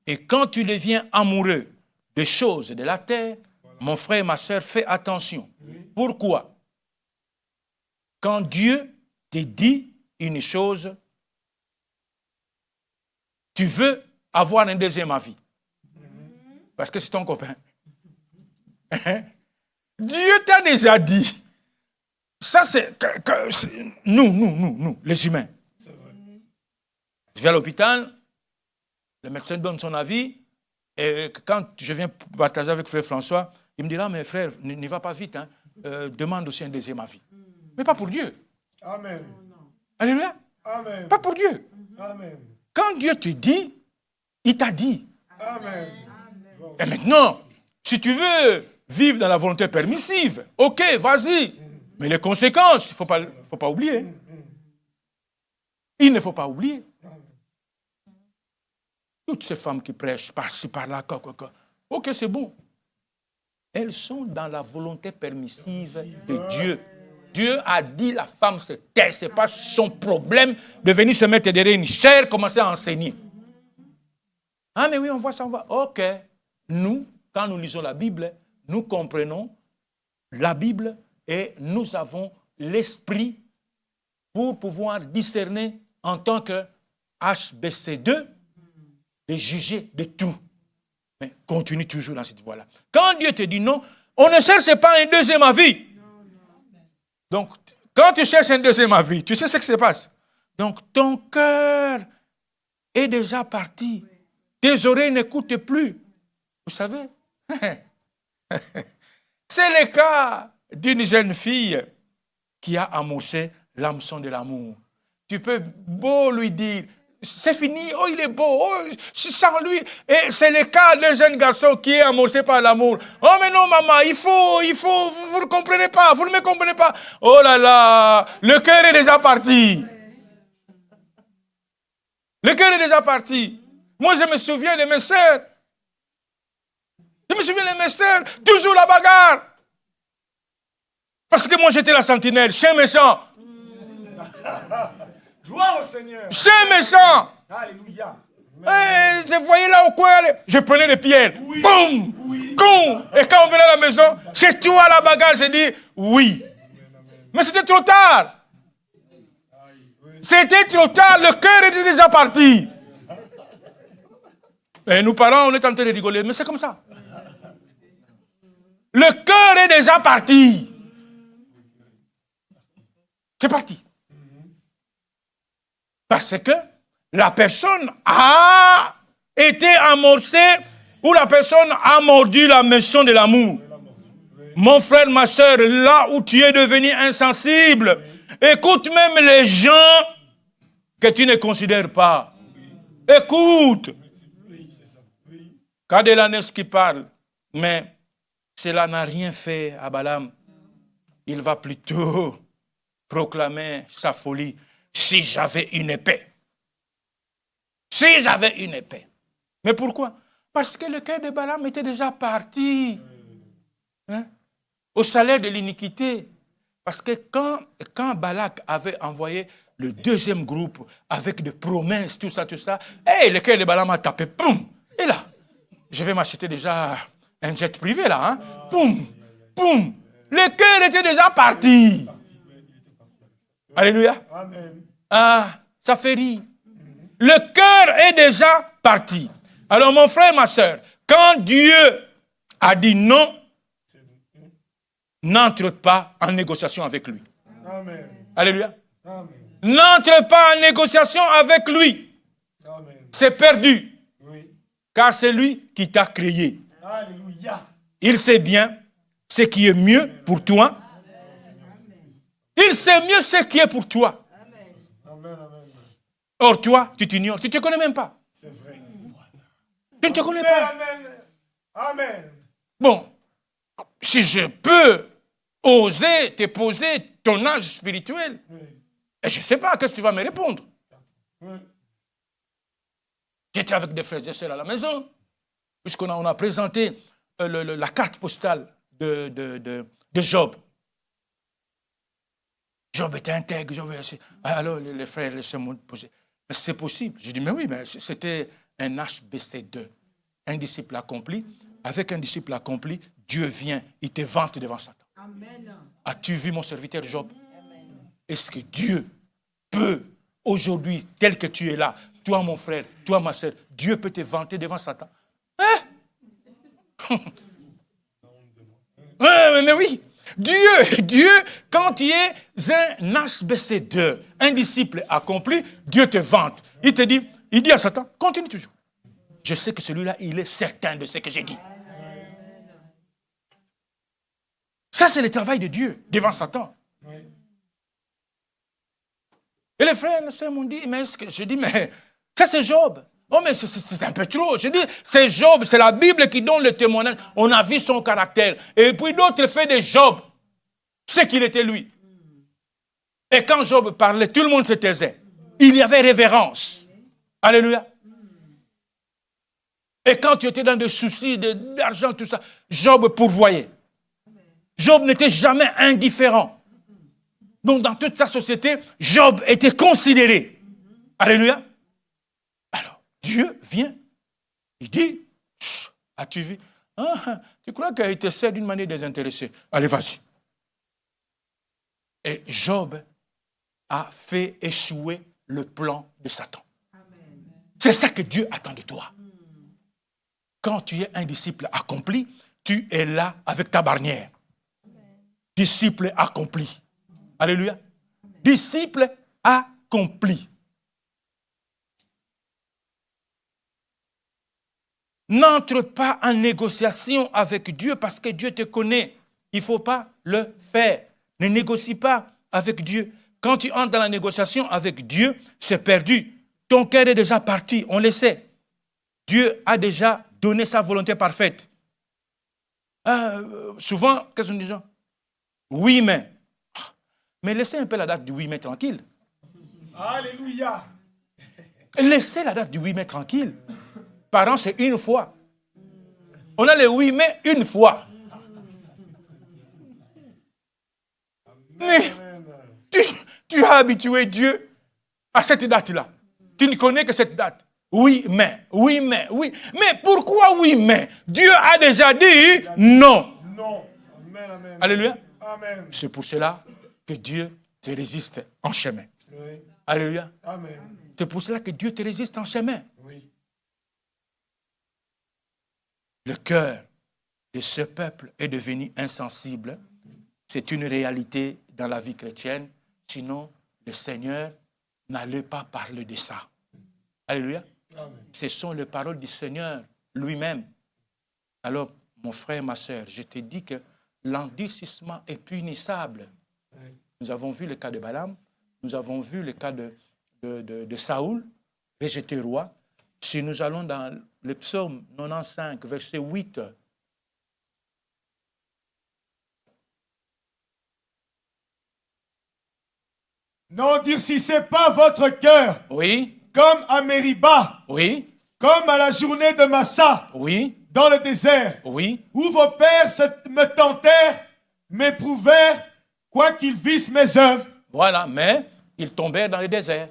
Et quand tu deviens amoureux des choses de la terre, mon frère et ma sœur, fais attention. Pourquoi? Quand Dieu te dit une chose, tu veux avoir un deuxième avis. Parce que c'est ton copain. Dieu t'a déjà dit. Ça, c'est nous, les humains. Je vais à l'hôpital, le médecin donne son avis, et quand je viens partager avec frère François, il me dit, là, mais frère, n'y va pas vite, hein. Demande aussi un deuxième avis. Mais pas pour Dieu. Amen. Alléluia. Amen. Pas pour Dieu. Amen. Quand Dieu te dit, il t'a dit. Amen. Et maintenant, si tu veux vivre dans la volonté permissive, ok, vas-y. Mais les conséquences, il ne faut pas oublier. Il ne faut pas oublier. Toutes ces femmes qui prêchent par-ci, par-là, ok, c'est bon. Elles sont dans la volonté permissive de Dieu. Dieu a dit la femme se tait, ce n'est pas son problème de venir se mettre derrière une chaire, commencer à enseigner. Ah mais oui, on voit ça, on voit. Ok. Nous, quand nous lisons la Bible, nous comprenons la Bible et nous avons l'esprit pour pouvoir discerner en tant que HBC2 de juger de tout. Mais continue toujours dans cette voie-là. Quand Dieu te dit non, on ne cherche pas un deuxième avis. Donc, quand tu cherches un deuxième avis, tu sais ce qui se passe. Donc, ton cœur est déjà parti. Tes oreilles n'écoutent plus. Vous savez, c'est le cas d'une jeune fille qui a amorcé l'hameçon de l'amour. Tu peux beau lui dire, c'est fini, oh il est beau, oh sans lui. Et c'est le cas d'un jeune garçon qui est amorcé par l'amour. Oh mais non maman, il faut, vous ne comprenez pas, vous ne me comprenez pas. Oh là là, le cœur est déjà parti. Le cœur est déjà parti. Moi je me souviens de mes sœurs. Je me souviens de mes sœurs, toujours la bagarre. Parce que moi j'étais la sentinelle, chien méchant. Gloire au Seigneur. Chien méchant. Alléluia. Et je voyais là au coin, je prenais des pierres. Oui. Boum. Oui. Boum. Et quand on venait à la maison, c'est toi la bagarre. J'ai dit oui. Mais c'était trop tard. C'était trop tard, le cœur était déjà parti. Et nous parents, on est en train de rigoler, mais c'est comme ça. Le cœur est déjà parti. C'est parti. Parce que la personne a été amorcée ou la personne a mordu la maison de l'amour. Mon frère, ma soeur, là où tu es devenu insensible, écoute même les gens que tu ne considères pas. Écoute. Cadélanès qui parle, mais cela n'a rien fait à Balaam. Il va plutôt proclamer sa folie. Si j'avais une épée. Si j'avais une épée. Mais pourquoi? Parce que le cœur de Balaam était déjà parti. Hein? Au salaire de l'iniquité. Parce que quand Balak avait envoyé le deuxième groupe avec des promesses, tout ça, le cœur de Balaam a tapé, poum, et là, je vais m'acheter déjà un jet privé là, hein, poum, poum, le cœur était déjà parti. Alléluia. Ah, ça fait rire. Le cœur est déjà parti. Alors mon frère, ma soeur, quand Dieu a dit non, n'entre pas en négociation avec lui. Amen. Alléluia. Amen. N'entre pas en négociation avec lui. Amen. C'est perdu. Oui. Car c'est lui qui t'a créé. Alléluia. Il sait bien ce qui est mieux pour toi. Il sait mieux ce qui est pour toi. Amen. Amen. Or, toi, tu t'ignores. Tu ne te connais même pas. C'est vrai. Tu ne te connais pas. Amen. Amen. Bon, si je peux oser te poser ton âge spirituel, Oui. et je ne sais pas, qu'est-ce que tu vas me répondre? Oui. J'étais avec des frères et sœurs à la maison, puisqu'on a présenté la carte postale de Job. Job était intègre. Alors les frères et les sœurs m'ont posé, mais c'est possible. Je dis, mais oui, mais c'était un HBC2, un disciple accompli. Avec un disciple accompli, Dieu vient, il te vante devant Satan. Amen. As-tu vu mon serviteur Job? Amen. Est-ce que Dieu peut, aujourd'hui, tel que tu es là, toi mon frère, toi ma soeur, Dieu peut te vanter devant Satan? Hein? mais oui. Dieu, quand tu es un HBC2, un disciple accompli, Dieu te vante. Il te dit, il dit à Satan, continue toujours. Je sais que celui-là, il est certain de ce que j'ai dit. Ça, c'est le travail de Dieu devant Satan. Oui. Et les frères et les sœurs m'ont dit, mais je dis, mais ça c'est Job. Oh, mais c'est un peu trop. Je dis, c'est Job, c'est la Bible qui donne le témoignage. On a vu son caractère. Et puis d'autres faits de Job, c'est qu'il était lui. Et quand Job parlait, tout le monde se taisait. Il y avait révérence. Alléluia. Et quand tu étais dans des soucis d'argent, tout ça, Job pourvoyait. Job n'était jamais indifférent. Donc dans toute sa société, Job était considéré. Alléluia. Alors, Dieu vient, il dit, as-tu vu? Tu crois qu'il te sert d'une manière désintéressée? Allez, vas-y. Et Job a fait échouer le plan de Satan. C'est ça que Dieu attend de toi. Quand tu es un disciple accompli, tu es là avec ta bannière. Disciple accompli. Alléluia. Disciple accompli. N'entre pas en négociation avec Dieu parce que Dieu te connaît. Il ne faut pas le faire. Ne négocie pas avec Dieu. Quand tu entres dans la négociation avec Dieu, c'est perdu. Ton cœur est déjà parti, on le sait. Dieu a déjà donné sa volonté parfaite. Souvent, qu'est-ce que nous disons? Oui, mais laissez un peu la date du 8 mai tranquille. Alléluia. Laissez la date du 8 mai tranquille. Par an, c'est une fois. On a le 8 mai une fois. Mais tu as habitué Dieu à cette date-là. Tu ne connais que cette date. Oui, mais. Mais pourquoi oui, mais? Dieu a déjà dit non. Non. Amen, amen. Alléluia. Amen. C'est pour cela que Dieu te résiste en chemin. Oui. Alléluia. Amen. C'est pour cela que Dieu te résiste en chemin. Oui. Le cœur de ce peuple est devenu insensible. C'est une réalité dans la vie chrétienne. Sinon, le Seigneur n'allait pas parler de ça. Alléluia. Amen. Ce sont les paroles du Seigneur lui-même. Alors, mon frère, ma soeur, je te dis que l'endurcissement est punissable. Oui. Nous avons vu le cas de Balaam, nous avons vu le cas de Saoul, rejeté roi. Si nous allons dans le psaume 95, verset 8, n'endurcissez pas votre cœur. oui, comme à Mériba, oui, comme à la journée de Massa, Oui, dans le désert, oui, où vos pères me tentèrent, m'éprouvèrent, quoiqu'ils vissent mes œuvres. voilà, mais ils tombèrent dans le désert.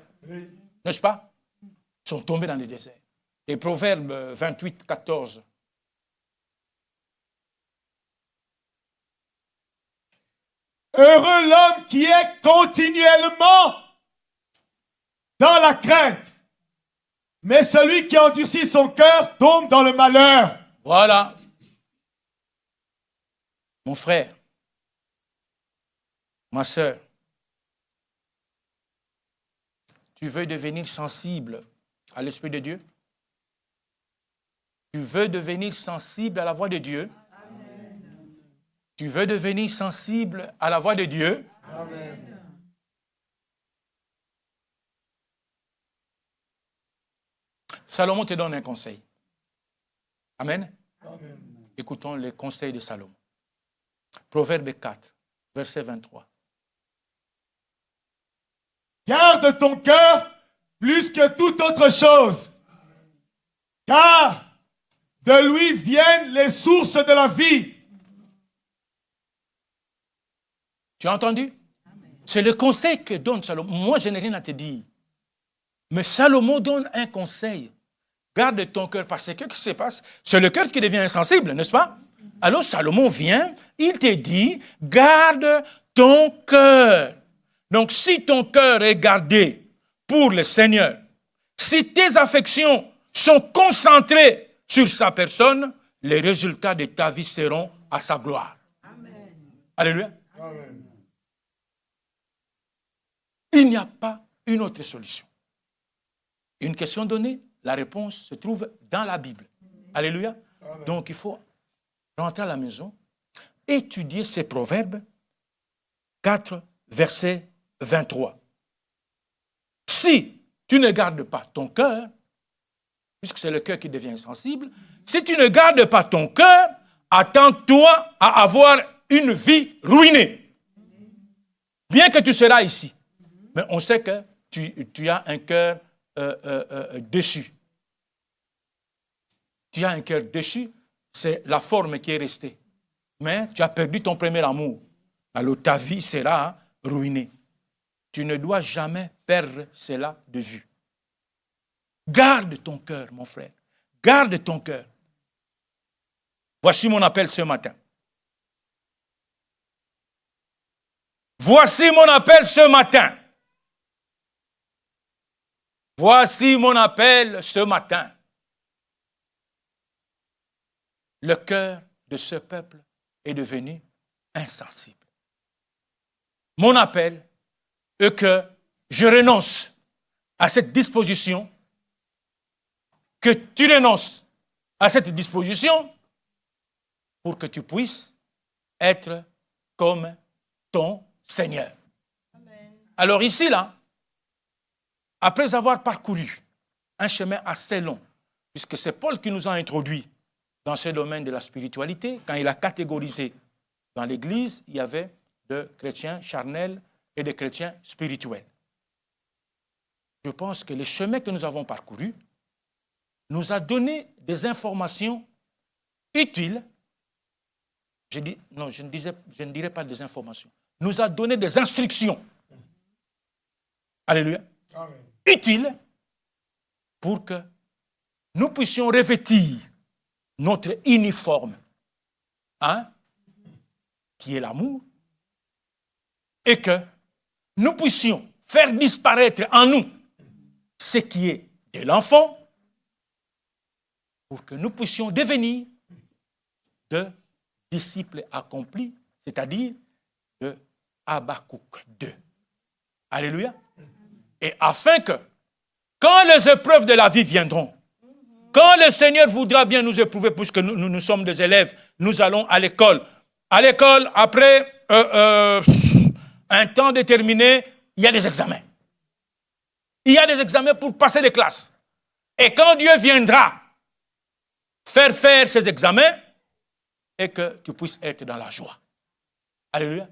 N'est-ce pas? Ils sont tombés dans le désert. Et Proverbe 28, 14. Heureux l'homme qui est continuellement dans la crainte, mais celui qui endurcit son cœur tombe dans le malheur. Voilà. Mon frère, ma soeur, tu veux devenir sensible à l'Esprit de Dieu? Tu veux devenir sensible à la voix de Dieu? Amen. Tu veux devenir sensible à la voix de Dieu? Amen. Salomon te donne un conseil. Amen. Amen. Écoutons les conseils de Salomon. Proverbe 4, verset 23. Garde ton cœur plus que toute autre chose, car de lui viennent les sources de la vie. Tu as entendu? C'est le conseil que donne Salomon. Moi, je n'ai rien à te dire. Mais Salomon donne un conseil. Garde ton cœur, parce que qu'est-ce qui se passe? C'est le cœur qui devient insensible, n'est-ce pas? Alors Salomon vient, il te dit, garde ton cœur. Donc si ton cœur est gardé pour le Seigneur, si tes affections sont concentrées sur sa personne, les résultats de ta vie seront à sa gloire. Amen. Alléluia. Amen. Il n'y a pas une autre solution. Une question donnée, la réponse se trouve dans la Bible. Alléluia. Amen. Donc il faut rentrer à la maison, étudier ces proverbes, 4, verset 23. Si tu ne gardes pas ton cœur, puisque c'est le cœur qui devient insensible, si tu ne gardes pas ton cœur, attends-toi à avoir une vie ruinée. Bien que tu seras ici, mais on sait que tu as un cœur déchu. Tu as un cœur déchu, c'est la forme qui est restée. Mais tu as perdu ton premier amour. Alors ta vie sera ruinée. Tu ne dois jamais perdre cela de vue. Garde ton cœur, mon frère. Garde ton cœur. Voici mon appel ce matin. Voici mon appel ce matin. Voici mon appel ce matin. Le cœur de ce peuple est devenu insensible. Mon appel est que je renonce à cette disposition, que tu renonces à cette disposition pour que tu puisses être comme ton Seigneur. Amen. Alors ici, là, après avoir parcouru un chemin assez long, puisque c'est Paul qui nous a introduits dans ce domaine de la spiritualité, quand il a catégorisé dans l'Église, il y avait des chrétiens charnels et des chrétiens spirituels. Je pense que le chemin que nous avons parcouru nous a donné des informations utiles. Je ne dirais pas des informations. Nous a donné des instructions. Alléluia. Amen. Utiles pour que nous puissions revêtir notre uniforme, qui est l'amour, et que nous puissions faire disparaître en nous ce qui est de l'enfant, pour que nous puissions devenir de disciples accomplis, c'est-à-dire de Habakkuk 2. Alléluia. Et afin que, quand les épreuves de la vie viendront, quand le Seigneur voudra bien nous éprouver, puisque nous sommes des élèves, nous allons à l'école. À l'école, après un temps déterminé, il y a des examens. Il y a des examens pour passer les classes. Et quand Dieu viendra faire ces examens, et que tu puisses être dans la joie. Alléluia.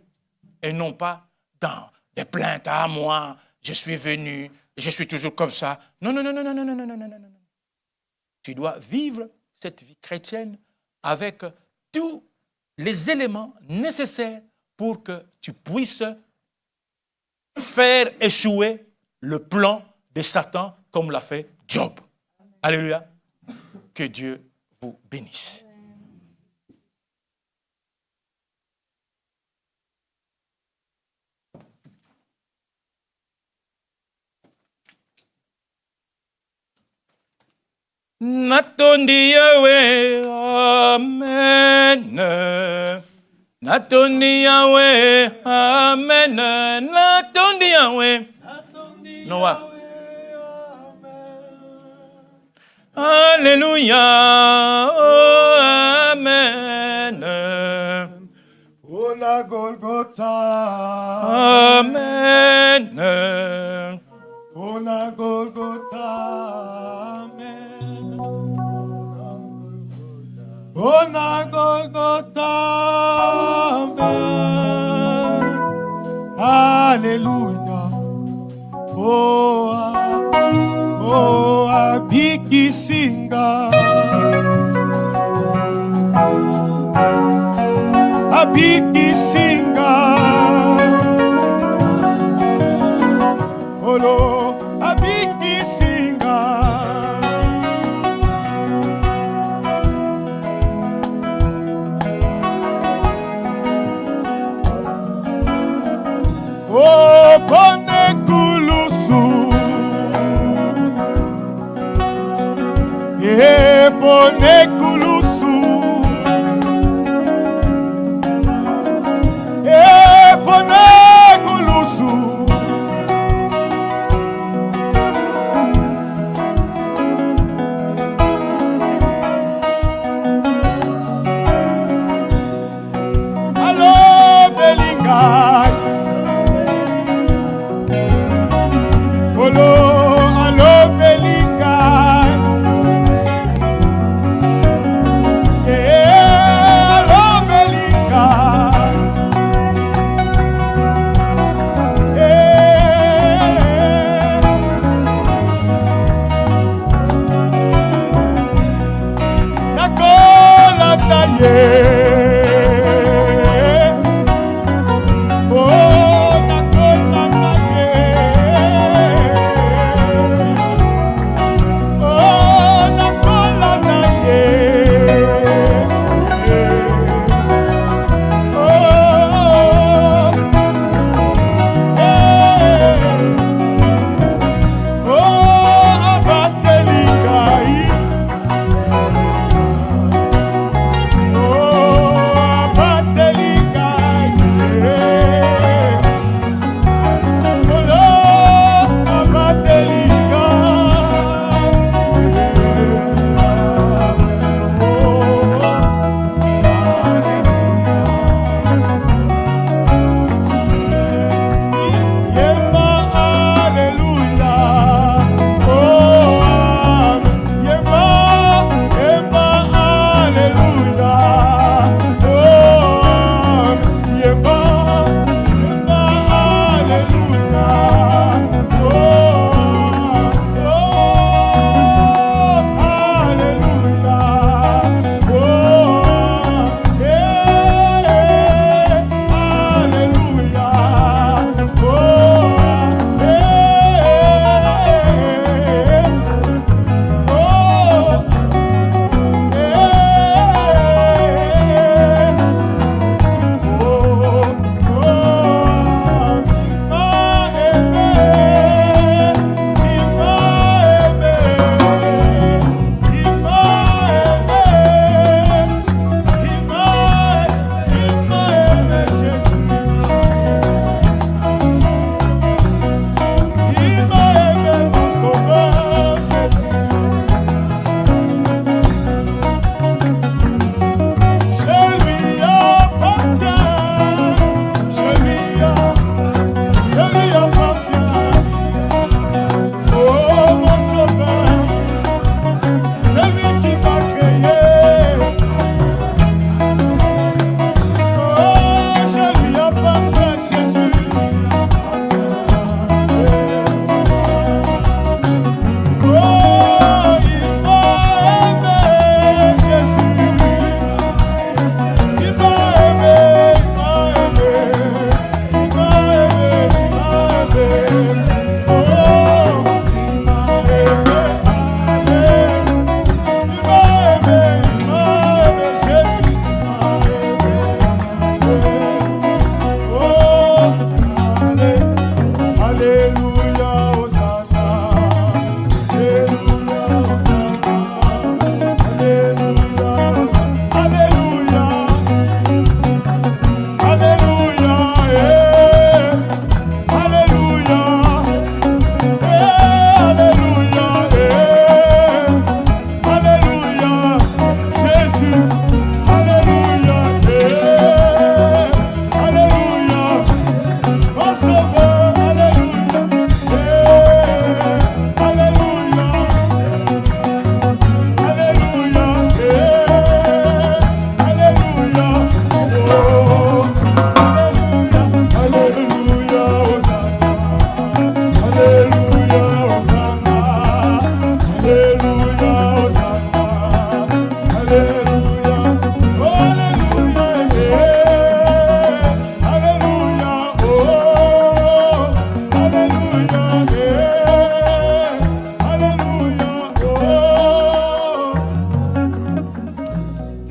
Et non pas dans des plaintes à moi, je suis venu, je suis toujours comme ça. Non. tu dois vivre cette vie chrétienne avec tous les éléments nécessaires pour que tu puisses faire échouer le plan de Satan comme l'a fait Job. Alléluia. Que Dieu vous bénisse. Natondi Yahweh, Amen. Natondi Yahweh, Amen. Natondi Yahweh. Noah. Alléluia, oh, Amen. Oh la Golgotha, Amen. oh la Golgotha, Amen. Oh la Golgotha, Amen. Alléluia. Oh, Abiki Singa, Abiki Singa, oh, Abiki Singa. Oh, Pone Kulusu. Pone Kulusu, Pone Kulusu, allo Belingai, allo Belingai. Oh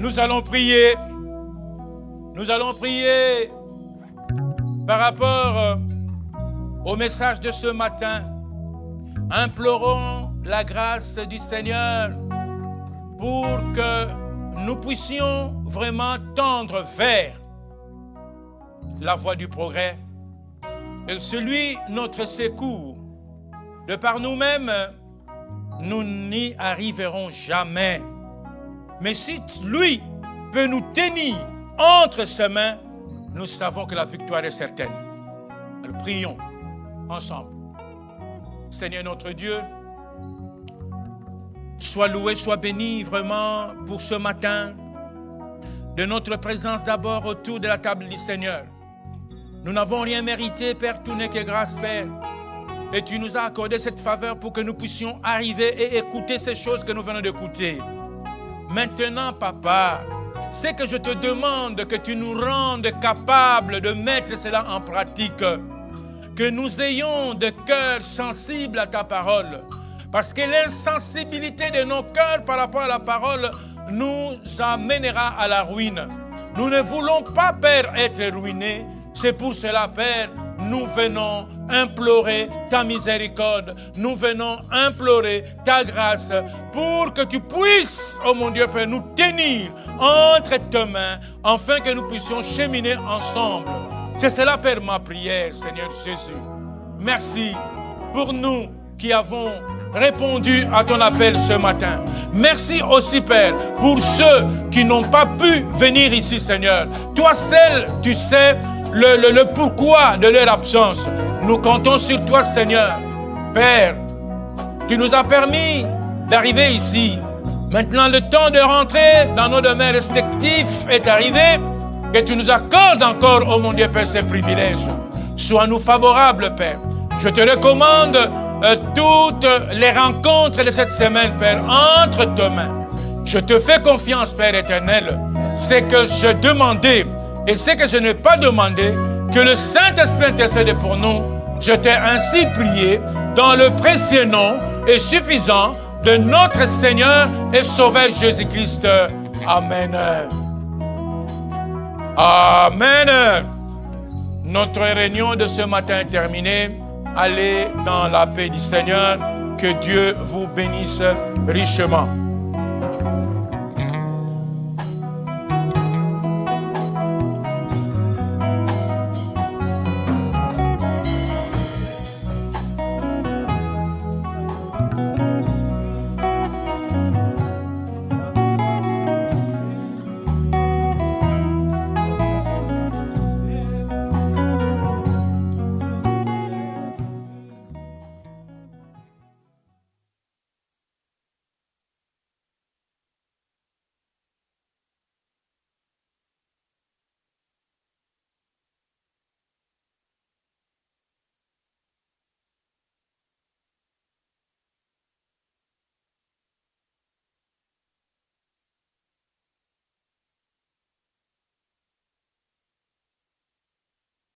Nous allons prier. Nous allons prier par rapport au message de ce matin. Implorons la grâce du Seigneur pour que nous puissions vraiment tendre vers la voie du progrès. Et celui, notre secours, de par nous-mêmes, nous n'y arriverons jamais. Mais si lui peut nous tenir entre ses mains, nous savons que la victoire est certaine. Alors prions ensemble. Seigneur notre Dieu, sois loué, sois béni vraiment pour ce matin, de notre présence d'abord autour de la table du Seigneur. Nous n'avons rien mérité, Père, tout n'est que grâce, Père. Et tu nous as accordé cette faveur pour que nous puissions arriver et écouter ces choses que nous venons d'écouter. Maintenant, Papa, c'est que je te demande que tu nous rendes capables de mettre cela en pratique. Que nous ayons de cœurs sensibles à ta parole. Parce que l'insensibilité de nos cœurs par rapport à la parole nous amènera à la ruine. Nous ne voulons pas, Père, être ruinés. C'est pour cela, Père, nous venons implorer ta miséricorde. Nous venons implorer ta grâce pour que tu puisses, oh mon Dieu, Père, nous tenir entre tes mains afin que nous puissions cheminer ensemble. C'est cela, Père, ma prière, Seigneur Jésus. Merci pour nous qui avons répondu à ton appel ce matin. Merci aussi, Père, pour ceux qui n'ont pas pu venir ici, Seigneur. Toi seul, tu sais le pourquoi de leur absence. Nous comptons sur toi, Seigneur. Père, tu nous as permis d'arriver ici. Maintenant, le temps de rentrer dans nos domaines respectifs est arrivé. Que tu nous accordes encore, oh mon Dieu, Père, ces privilèges. Sois-nous favorables, Père. Je te recommande toutes les rencontres de cette semaine, Père, entre tes mains. Je te fais confiance, Père éternel. C'est que je demandais et c'est que je n'ai pas demandé, que le Saint-Esprit intercède pour nous. Je t'ai ainsi prié dans le précieux nom et suffisant de notre Seigneur et Sauveur Jésus-Christ. Amen. Amen. Notre réunion de ce matin est terminée. Allez dans la paix du Seigneur. Que Dieu vous bénisse richement.